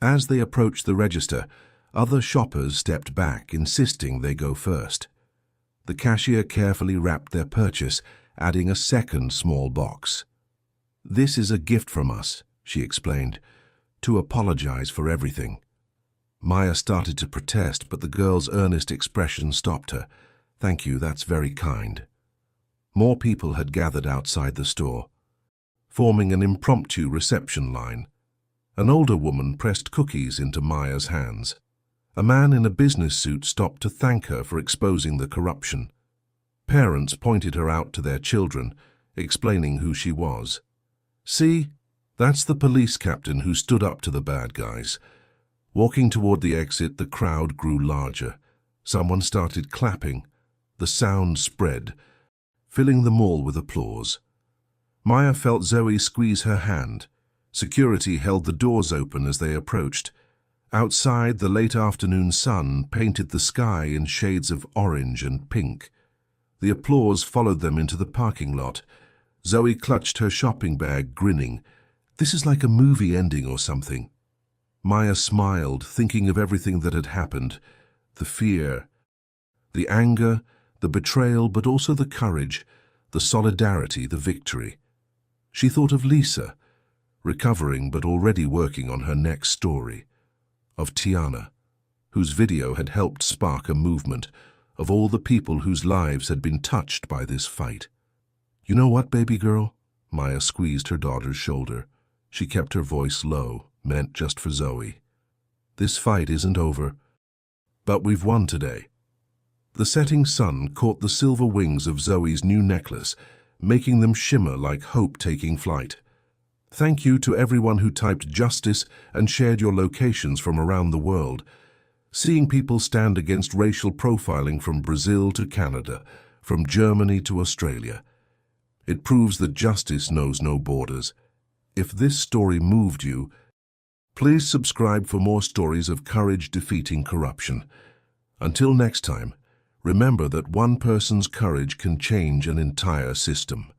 As they approached the register, other shoppers stepped back, insisting they go first. The cashier carefully wrapped their purchase, adding a second small box. "This is a gift from us," she explained, "to apologize for everything." Maya started to protest, but the girl's earnest expression stopped her. "Thank you, that's very kind." More people had gathered outside the store, forming an impromptu reception line. An older woman pressed cookies into Maya's hands. A man in a business suit stopped to thank her for exposing the corruption. Parents pointed her out to their children, explaining who she was. "See, that's the police captain who stood up to the bad guys." Walking toward the exit, the crowd grew larger. Someone started clapping. The sound spread, filling the mall with applause. Maya felt Zoe squeeze her hand. Security held the doors open as they approached. Outside, the late afternoon sun painted the sky in shades of orange and pink. The applause followed them into the parking lot. Zoe clutched her shopping bag, grinning. "This is like a movie ending or something." Maya smiled, thinking of everything that had happened. The fear, the anger, the betrayal, but also the courage, the solidarity, the victory. She thought of Lisa, recovering but already working on her next story. Of Tiana, whose video had helped spark a movement, of all the people whose lives had been touched by this fight. "You know what, baby girl?" Maya squeezed her daughter's shoulder. She kept her voice low, meant just for Zoe. "This fight isn't over, but we've won today." The setting sun caught the silver wings of Zoe's new necklace, making them shimmer like hope taking flight. Thank you to everyone who typed justice and shared your locations from around the world. Seeing people stand against racial profiling from Brazil to Canada, from Germany to Australia. It proves that justice knows no borders. If this story moved you, please subscribe for more stories of courage defeating corruption. Until next time, remember that one person's courage can change an entire system.